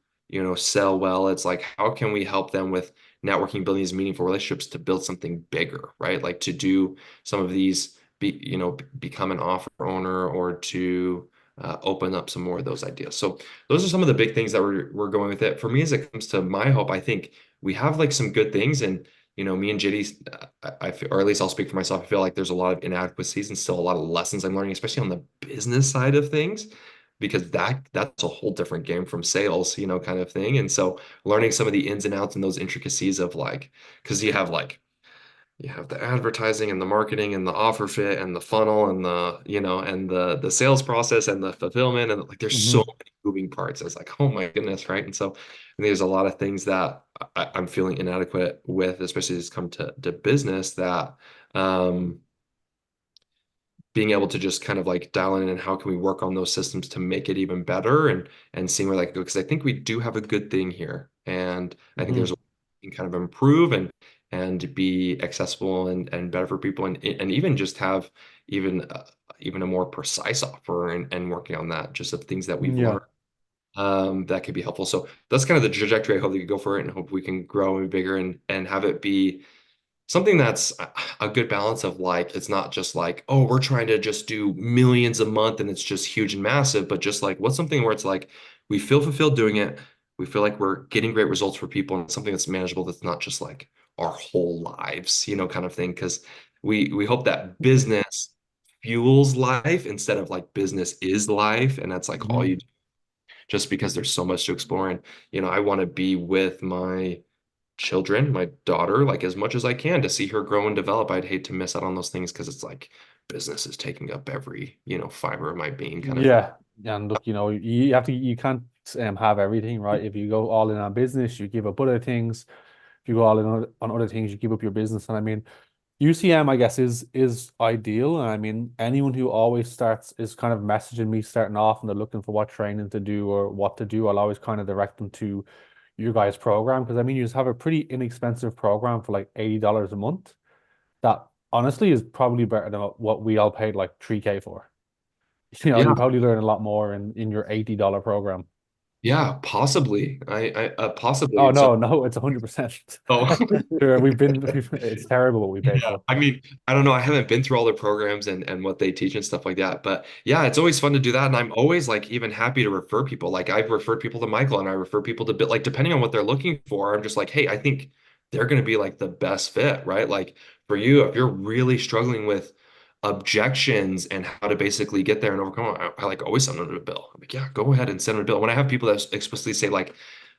sell well. It's like, how can we help them with networking, building these meaningful relationships to build something bigger, right? Like to do some of these, become an offer owner or to open up some more of those ideas. So those are some of the big things that we're going with it. For me, as it comes to my hope, I think we have like some good things, and me and JD, I feel, or at least I'll speak for myself. I feel like there's a lot of inadequacies and still a lot of lessons I'm learning, especially on the business side of things, because that's a whole different game from sales, kind of thing. And so learning some of the ins and outs and those intricacies of like, because you have the advertising and the marketing and the offer fit and the funnel and the sales process and the fulfillment, and like there's so Hmm. many moving parts. It's like, oh my goodness, right? And so there's a lot of things that I'm feeling inadequate with, especially as it's come to business, that um being able to just kind of like dial in and how can we work on those systems to make it even better, and seeing where that goes, because I think we do have a good thing here, and I think there's Hmm. a can kind of improve and be accessible and better for people and even just have even even a more precise offer and working on that just of things that we've Yeah. learned that could be helpful. So that's kind of the trajectory I hope we could go for it and hope we can grow and be bigger and have it be something that's a good balance of like it's not just like, oh, we're trying to just do millions a month and it's just huge and massive, but just like what's something where it's like we feel fulfilled doing it, we feel like we're getting great results for people and something that's manageable that's not just like our whole lives, kind of thing. Because we hope that business fuels life instead of like business is life and that's like all Mhm. you do just because there's so much to explore. And I want to be with my children, my daughter, like as much as I can to see her grow and develop. I'd hate to miss out on those things because it's like business is taking up every, fiber of my being kind of thing. Yeah. And look, you can't have everything, right? If you go all in on business, you give up other things. If you go all in on other things, you give up your business. And I mean, UCM, I guess, is ideal. And I mean, anyone who always starts is kind of messaging me starting off and they're looking for what training to do or what to do. I'll always kind of direct them to your guys' program because I mean, you just have a pretty inexpensive program for like $80 a month. That honestly is probably better than what we all paid like 3K for. Yeah, You probably learn a lot more in your $80 program. yeah, possibly. I possibly. Oh And so, no, no, it's 100%. oh, Sure, it's terrible what we paid yeah. for. I mean, I don't know. I haven't been through all the programs and what they teach and stuff like that. But yeah, it's always fun to do that. And I'm always like even happy to refer people. Like I've referred people to Michael and I refer people to Bit, like depending on what they're looking for, I'm just like, hey, I think they're going to be like the best fit, right? Like for you, if you're really struggling with objections and how to basically get there and overcome them, I like always send them to Bill. I'm like, yeah, go ahead and send them to Bill. When I have people that explicitly say like,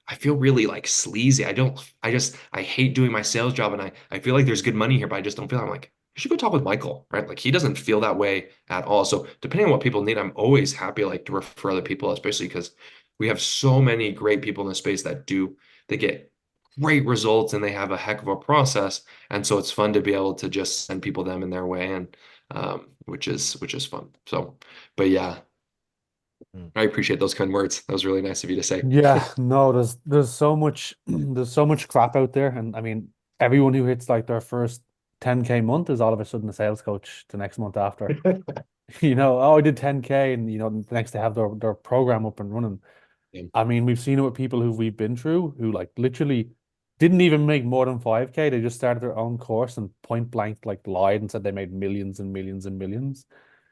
I feel really like sleazy. I hate doing my sales job and I feel like there's good money here, but I just don't feel it. I'm like, you should go talk with Michael, right? Like he doesn't feel that way at all. So depending on what people need, I'm always happy like to refer other people, especially because we have so many great people in the space they get great results and they have a heck of a process. And so it's fun to be able to just send people them in their way and which is fun. So, but yeah, Mm. I appreciate those kind words. That was really nice of you to say. Yeah, no, there's so much there's so much crap out there, and I mean everyone who hits like their first 10K month is all of a sudden a sales coach the next month after. Oh, I did 10K, and the next they have their program up and running. Yeah. I mean, we've seen it with people who we've been through who like literally didn't even make more than 5K. They just started their own course and point blank like lied and said they made millions and millions and millions.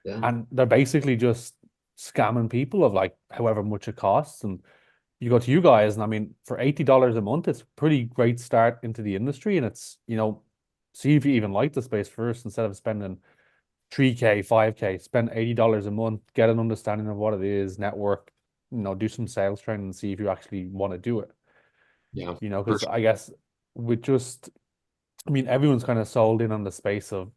Yeah. And they're basically just scamming people of like however much it costs. And you go to you guys, and I mean, for $80 a month, it's a pretty great start into the industry. And it's, see if you even like the space first instead of spending 3K, 5K, spend $80 a month, get an understanding of what it is, network, do some sales training and see if you actually want to do it. Yeah, for Because I guess with just, I mean, everyone's kind of sold in on the space of,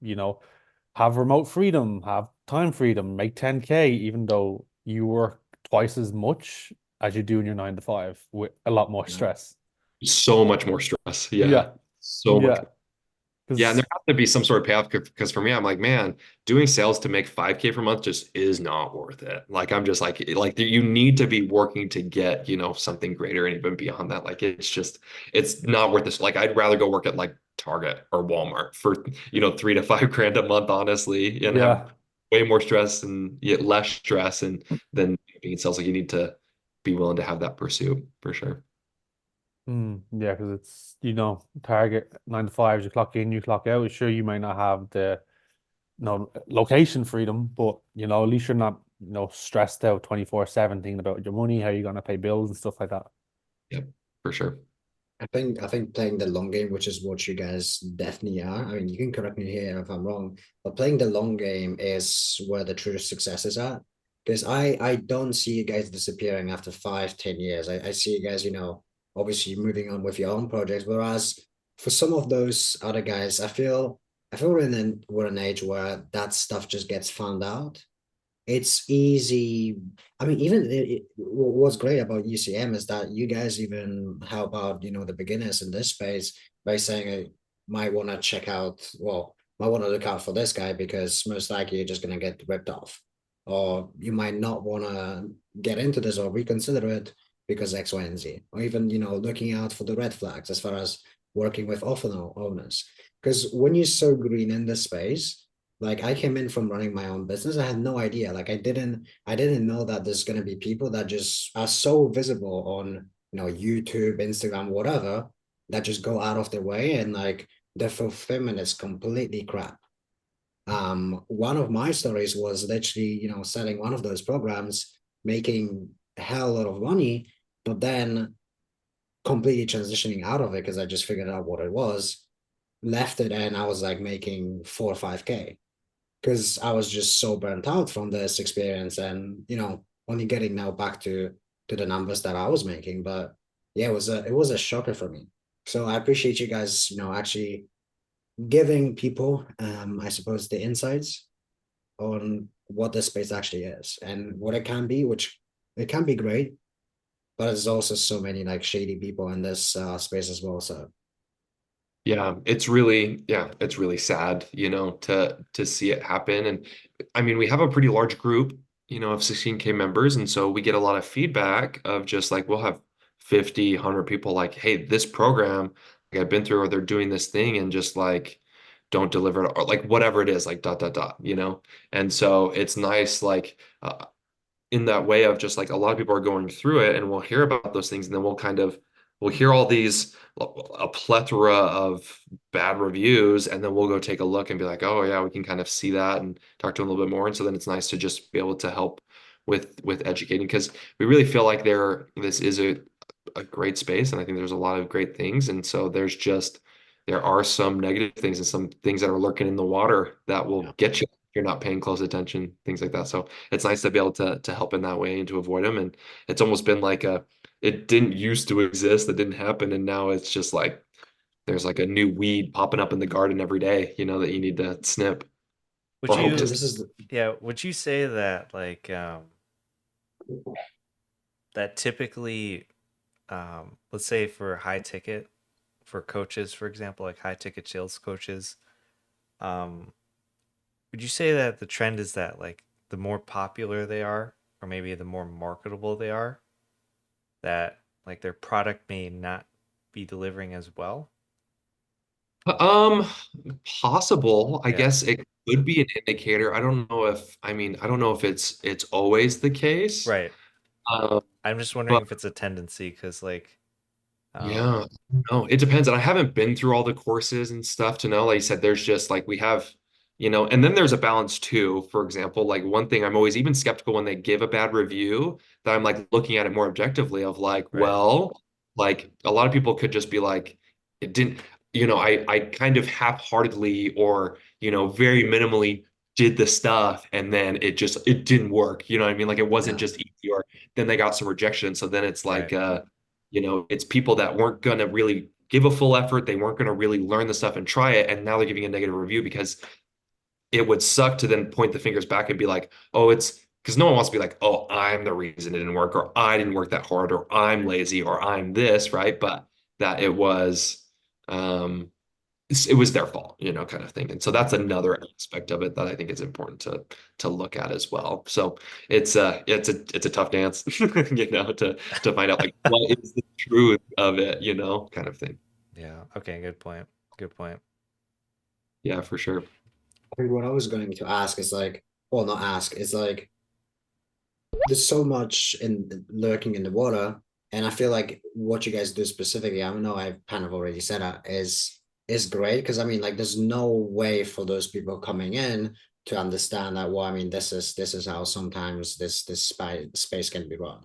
have remote freedom, have time freedom, make 10K, even though you work twice as much as you do in your 9 to 5 with a lot more Yeah. stress. so much more stress. Yeah, Yeah. so much. Yeah. Yeah, and there Because, has to be some sort of payoff because for me, I'm like, man, doing sales to make 5K per month just is not worth it. Like I'm just like you need to be working to get, something greater and even beyond that. Like it's not worth this. Like I'd rather go work at like Target or Walmart for, 3 to 5 grand a month, honestly, and have yeah. way more stress and yet less stress and than being in sales. Like you need to be willing to have that pursuit for sure. Yeah, because it's, target 9 to 5, you clock in, you clock out. Sure, you may not have the location freedom, but at least you're not, stressed out 24/7 thinking about your money, how you're gonna pay bills and stuff like that. Yep, for sure. I think playing the long game, which is what you guys definitely are. I mean, you can correct me here if I'm wrong, but playing the long game is where the true success is at. Because I don't see you guys disappearing after 5, 10 years. I see you guys, obviously moving on with your own projects. Whereas for some of those other guys, I feel we're in an age where that stuff just gets found out. It's easy. I mean, even what's great about UCM is that you guys even help out, the beginners in this space by saying, I might want to check out, well, might want to look out for this guy because most likely you're just going to get ripped off. Or you might not want to get into this or reconsider it because X, Y, and Z. Or even, looking out for the red flags as far as working with orphanal owners. Because when you're so green in the space, like I came in from running my own business, I had no idea. Like I didn't know that there's gonna be people that just are so visible on YouTube, Instagram, whatever, that just go out of their way and like the fulfillment is completely crap. One of my stories was literally, selling one of those programs, making a hell lot of money, but then completely transitioning out of it because I just figured out what it was, left it, and I was like making 4 or 5K because I was just so burnt out from this experience and only getting now back to the numbers that I was making. But yeah, it was a shocker for me. So I appreciate you guys, actually giving people, I suppose, the insights on what this space actually is and what it can be, which it can be great, but there's also so many like shady people in this space as well. So It's really sad, to see it happen. And I mean, we have a pretty large group, of 16K members, and so we get a lot of feedback of just like we'll have 50, 100 people like, hey, this program like I've been through, or they're doing this thing and just like don't deliver it, or like whatever it is, like dot dot dot. And so it's nice, like in that way of just like a lot of people are going through it, and we'll hear about those things, and then we'll hear all these a plethora of bad reviews, and then we'll go take a look and be like, oh yeah, we can kind of see that and talk to them a little bit more. And so then it's nice to just be able to help with educating, because we really feel like this is a great space, and I think there's a lot of great things. And so there are some negative things and some things that are lurking in the water that will yeah. get you if you're not paying close attention, things like that. So it's nice to be able to help in that way and to avoid them. And it's almost been like it didn't used to exist, that didn't happen, and now it's just like there's like a new weed popping up in the garden every day, that you need to snip Would or hope And to. you, this is yeah, would you say that like that typically, let's say for high ticket, for coaches, for example, like high ticket sales coaches, um, would you say that the trend is that like the more popular they are, or maybe the more marketable they are, that like their product may not be delivering as well? Um, Possible. I Yeah. guess it could be an indicator. I don't know if it's always the case. Right. Um, I'm just wondering but if it's a tendency because like yeah, no, it depends. And I haven't been through all the courses and stuff to know. Like you said, there's just like we have, and then there's a balance too. For example, like one thing I'm always even skeptical when they give a bad review, that I'm like looking at it more objectively of like, right, well, like a lot of people could just be like, it didn't, I kind of half-heartedly or, very minimally did the stuff, and then it didn't work. You know what I mean? Like it wasn't yeah, just easy, or then they got some rejection. So then it's like, right, it's people that weren't going to really give a full effort. They weren't going to really learn the stuff and try it. And now they're giving a negative review, because it would suck to then point the fingers back and be like, oh, it's because no one wants to be like, oh, I'm the reason it didn't work, or I didn't work that hard, or I'm lazy, or I'm this, right? But that um, it was their fault, kind of thing. And so that's another aspect of it that I think is important to look at as well. So it's a tough dance, to find out like what is the truth of it, kind of thing. yeah. Okay, good point. Good point. Yeah, for sure. I think what I was going to ask is like, well, not ask, is like there's so much in lurking in the water, and I feel like what you guys do specifically, I know I've kind of already said that, is great because I mean, like, there's no way for those people coming in to understand that. Well, I mean, this is how sometimes this space can be run.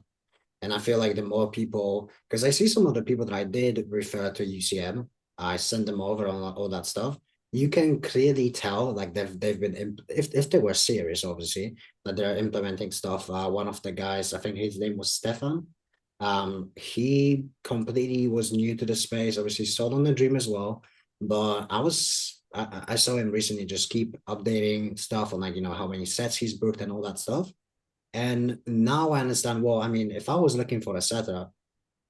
And I feel like the more people, because I see some of the people that I did refer to UCM, I sent them over on all that stuff. You can clearly tell, like they've been if they were serious, obviously, that they're implementing stuff. One of the guys, I think his name was Stefan. He completely was new to the space. Obviously, sold on the dream as well. But I saw him recently just keep updating stuff on like how many sets he's booked and all that stuff. And now I understand, well, I mean, if I was looking for a setter,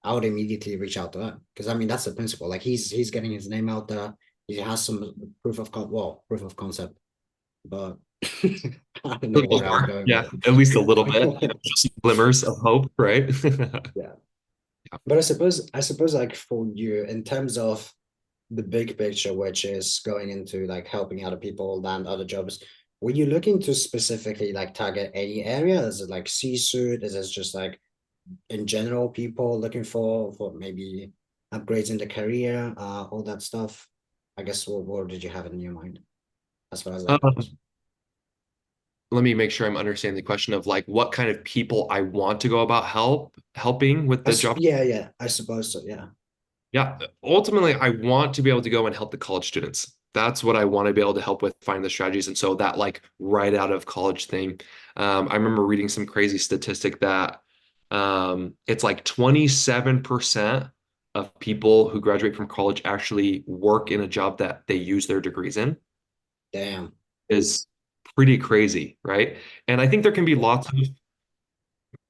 I would immediately reach out to him. Because I mean, that's the principle. Like he's getting his name out there. He has some proof of concept. But I don't A know little where I'm more. going with Yeah, at least a little bit, it. just glimmers of hope, right? Yeah. But I suppose like for you, in terms of the big picture, which is going into like helping other people land other jobs, were you looking to specifically like target any area? Is it like C-suite? Is it just like in general people looking for maybe upgrades in the career, all that stuff? I guess what did you have in your mind as far as that goes? Um, let me make sure I'm understanding the question of like what kind of people I want to go about helping with the job. Yeah, yeah, I suppose so. Yeah, Yeah, ultimately, I want to be able to go and help the college students. That's what I want to be able to help with, find the strategies. And so that like right out of college thing, I remember reading some crazy statistic that it's like 27% of people who graduate from college actually work in a job that they use their degrees in damn. is pretty crazy, right? And I think there can be lots of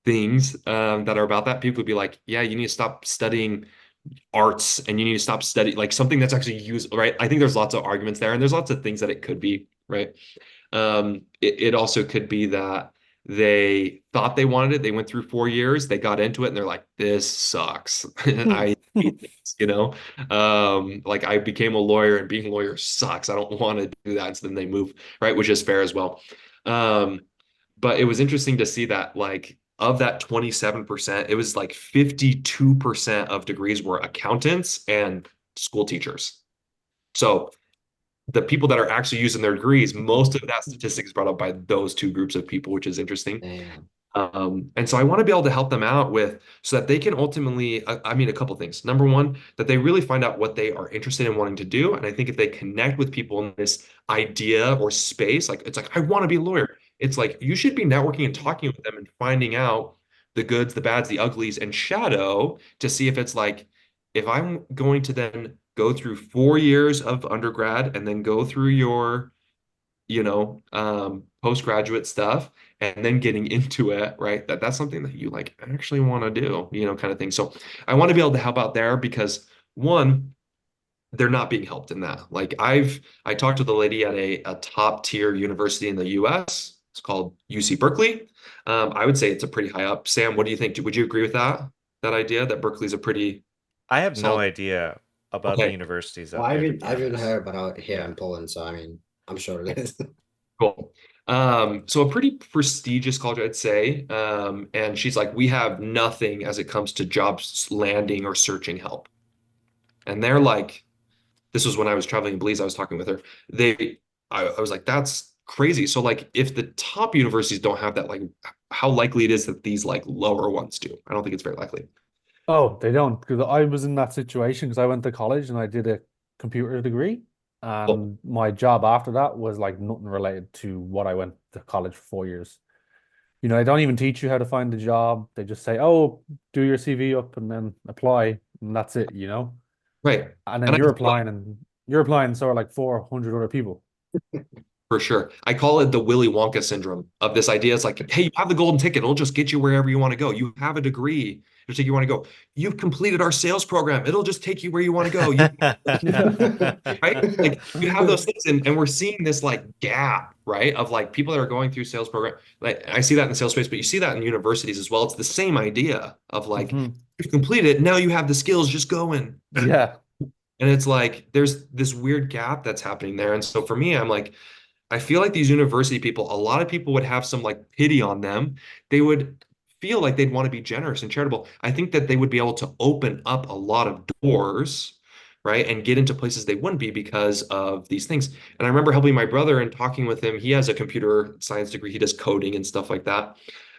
things that are about that. People would be like, yeah, you need to stop studying arts and you need to stop studying like something that's actually used, right? I think there's lots of arguments there and there's lots of things that it could be, right? It also could be that they thought they wanted it. They went through 4 years, they got into it and they're like, this sucks. I hate this, like I became a lawyer and being a lawyer sucks. I don't want to do that. And so then they move, right? Which is fair as well. Um, but it was interesting to see that like of that 27%, it was like 52% of degrees were accountants and school teachers. So the people that are actually using their degrees, most of that statistic is brought up by those two groups of people, which is interesting. Damn. And so I want to be able to help them out with so that they can ultimately, I mean, a couple things. Number one, that they really find out what they are interested in wanting to do. And I think if they connect with people in this idea or space, like it's like, I want to be a lawyer. It's like you should be networking and talking with them and finding out the goods, the bads, the uglies, and shadow to see if it's like, if I'm going to then go through 4 years of undergrad and then go through your postgraduate stuff and then getting into it, right? That's something that you like actually want to do, kind of thing. So I want to be able to help out there because one, they're not being helped in that. Like I talked to the lady at a top tier university in the US. It's called UC Berkeley. I would say it's a pretty high up. Sam, what do you think? Would you agree with that idea that Berkeley's a pretty I have no solid? idea about the Okay, universities Well, out there, to be I've even honest. heard about it here Yeah. in Poland, so I mean, I'm sure it is. cool. So a pretty prestigious college, I'd say. And she's like, we have nothing as it comes to jobs landing or searching help. And they're like, this was when I was traveling in Belize, I was talking with her. I was like, that's crazy. So like, if the top universities don't have that, like, how likely it is that these like lower ones do? I don't think it's very likely. Oh, they don't, because I was in that situation because I went to college and I did a computer degree, Cool. and my job after that was like nothing related to what I went to college for 4 years. They don't even teach you how to find a job. They just say, "Oh, do your CV up and then apply," and that's it. Right. And then And I you're applying, so are like 400 other people. For sure. I call it the Willy Wonka syndrome of this idea. It's like, hey, you have the golden ticket. It'll just get you wherever you want to go. You have a degree. It'll take you where you want to go. You've completed our sales program. It'll just take you where you want to go. Right? Like you have those things, and we're seeing this like gap, right? Of like people that are going through sales program. Like I see that in the sales space, but you see that in universities as well. It's the same idea of like Mhm. you've completed it. Now you have the skills, just go in. Yeah. And it's like there's this weird gap that's happening there. And so for me, I'm like, I feel like these university people, a lot of people would have some like pity on them. They would feel like they'd want to be generous and charitable. I think that they would be able to open up a lot of doors, right? And get into places they wouldn't be because of these things. And I remember helping my brother and talking with him. He has a computer science degree, he does coding and stuff like that.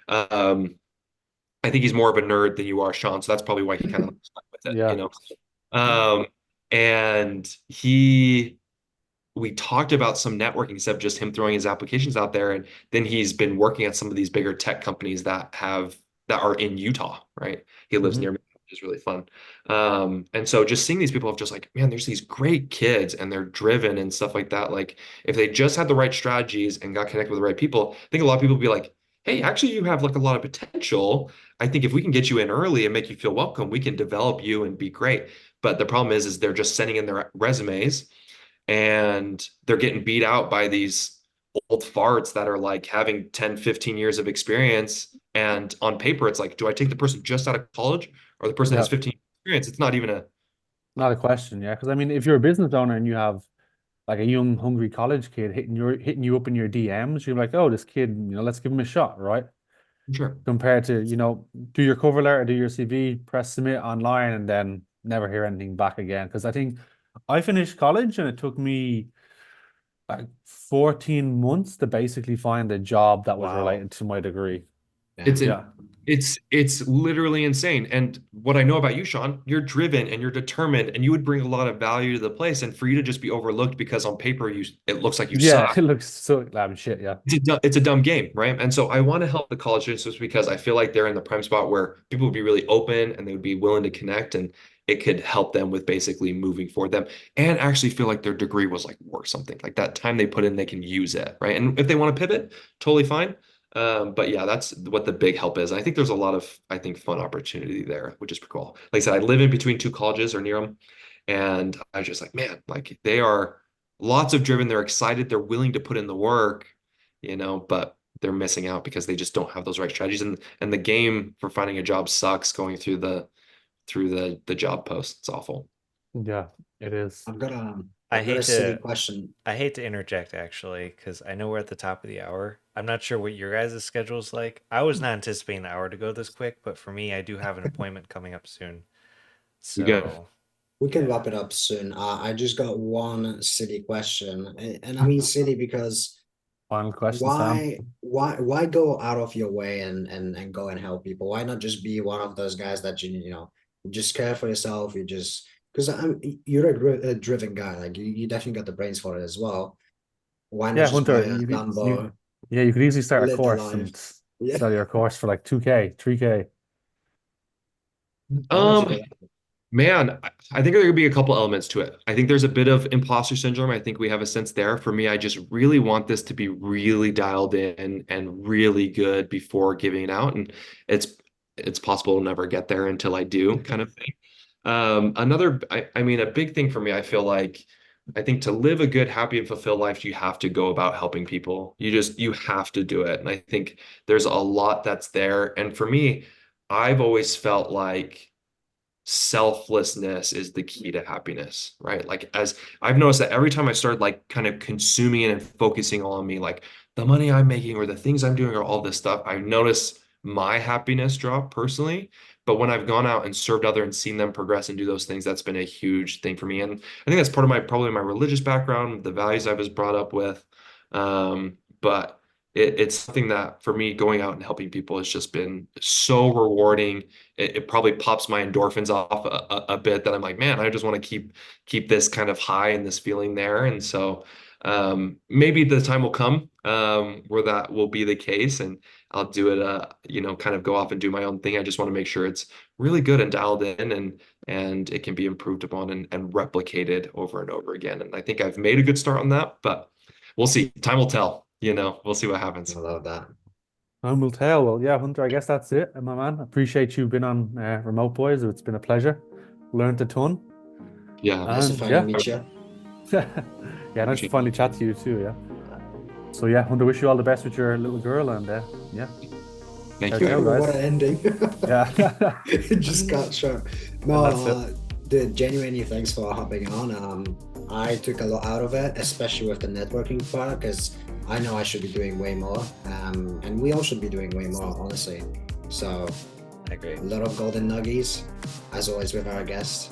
Um, I think he's more of a nerd than you are, Sean. So that's probably why he kind of stuck with it, Yeah. Um, and we talked about some networking stuff, just him throwing his applications out there. And then he's been working at some of these bigger tech companies that are in Utah, right? He lives Hmm. near me, which is really fun. And so just seeing these people of just like, man, there's these great kids and they're driven and stuff like that. Like if they just had the right strategies and got connected with the right people, I think a lot of people would be like, hey, actually you have like a lot of potential. I think if we can get you in early and make you feel welcome, we can develop you and be great. But the problem is they're just sending in their resumes and they're getting beat out by these old farts that are like having 10, 15 years of experience. And on paper, it's like, do I take the person just out of college or the person that has Yeah. 15 years experience? It's not even Not a question, yeah. Because I mean, if you're a business owner and you have like a young, hungry college kid hitting you up in your DMs, you're like, oh, this kid, let's give him a shot, right? Sure. Compared to, do your cover letter, do your CV, press submit online, and then never hear anything back again. Because I think I finished college and it took me like 14 months to basically find a job that was Wow. related to my degree. It's Yeah. it's literally insane. And what I know about you, Sean, you're driven and you're determined and you would bring a lot of value to the place. And for you to just be overlooked because on paper it looks like you Yeah, suck. it looks so shit, yeah. It's a dumb game, right? And so I want to help the college students just because I feel like they're in the prime spot where people would be really open and they would be willing to connect and it could help them with basically moving forward them and actually feel like their degree was like worth something. Like that time they put in, they can use it, right? And if they want to pivot, totally fine. But yeah, that's what the big help is. I think there's a lot of, I think, fun opportunity there, which is pretty cool. Like I said, I live in between two colleges or near them. And I was just like, man, like they are lots of driven. They're excited. They're willing to put in the work, but they're missing out because they just don't have those right strategies. And the game for finding a job sucks going through the job post. It's awful. Yeah, it is. I've got a I I've got a hate silly to question. I hate to interject actually, because I know we're at the top of the hour. I'm not sure what your guys' schedule is like. I was not anticipating the hour to go this quick, but for me, I do have an appointment coming up soon. You good? So We can wrap it up soon. I just got one silly question, and I mean silly because Final question, Sam. why go out of your way and go and help people? Why not just be one of those guys that you just care for yourself? You just because you're a driven guy, like you definitely got the brains for it as well. Why not Yeah, just buy Hunter, a Lambo, you could easily start a live the course life? and Yeah, sell your course for like 2K, 3K. how much Um, is it? Man, I think there could be a couple elements to it. I think there's a bit of imposter syndrome. I think we have a sense there. For me, I just really want this to be really dialed in and really good before giving it out. And it's possible to never get there until I do, kind of thing. I mean, a big thing for me, I feel like I think to live a good, happy, and fulfilled life, you have to go about helping people. You have to do it. And I think there's a lot that's there. And for me, I've always felt like selflessness is the key to happiness, right? Like as I've noticed that every time I started like kind of consuming it and focusing on me, like the money I'm making or the things I'm doing or all this stuff, I've noticed my happiness drop personally. But when I've gone out and served other and seen them progress and do those things, that's been a huge thing for me. And I think that's part of probably my religious background, the values I was brought up with. But it's something that for me, going out and helping people has just been so rewarding. It probably pops my endorphins off a bit that I'm like, man, I just want to keep this kind of high and this feeling there. And so maybe the time will come where that will be the case, and I'll do it. Kind of go off and do my own thing. I just want to make sure it's really good and dialed in, and it can be improved upon and replicated over and over again. And I think I've made a good start on that, but we'll see. Time will tell. We'll see what happens. I love that. Time will tell. Well, yeah, Hunter, I guess that's it, my man. Appreciate you being on Remote Boys. It's been a pleasure. Learned a ton. Yeah. Nice to And finally meet you. yeah, nice to finally chat to you too. Yeah. So yeah, Hunter, wish you all the best with your little girl, and yeah, Thank Ciao, you. ciao, guys. What an ending. yeah. It just got sharp. No, And that's genuinely thanks for hopping on. I took a lot out of it, especially with the networking part, because I know I should be doing way more. And we all should be doing way more, honestly. So I agree. a lot of golden nuggies, as always with our guests.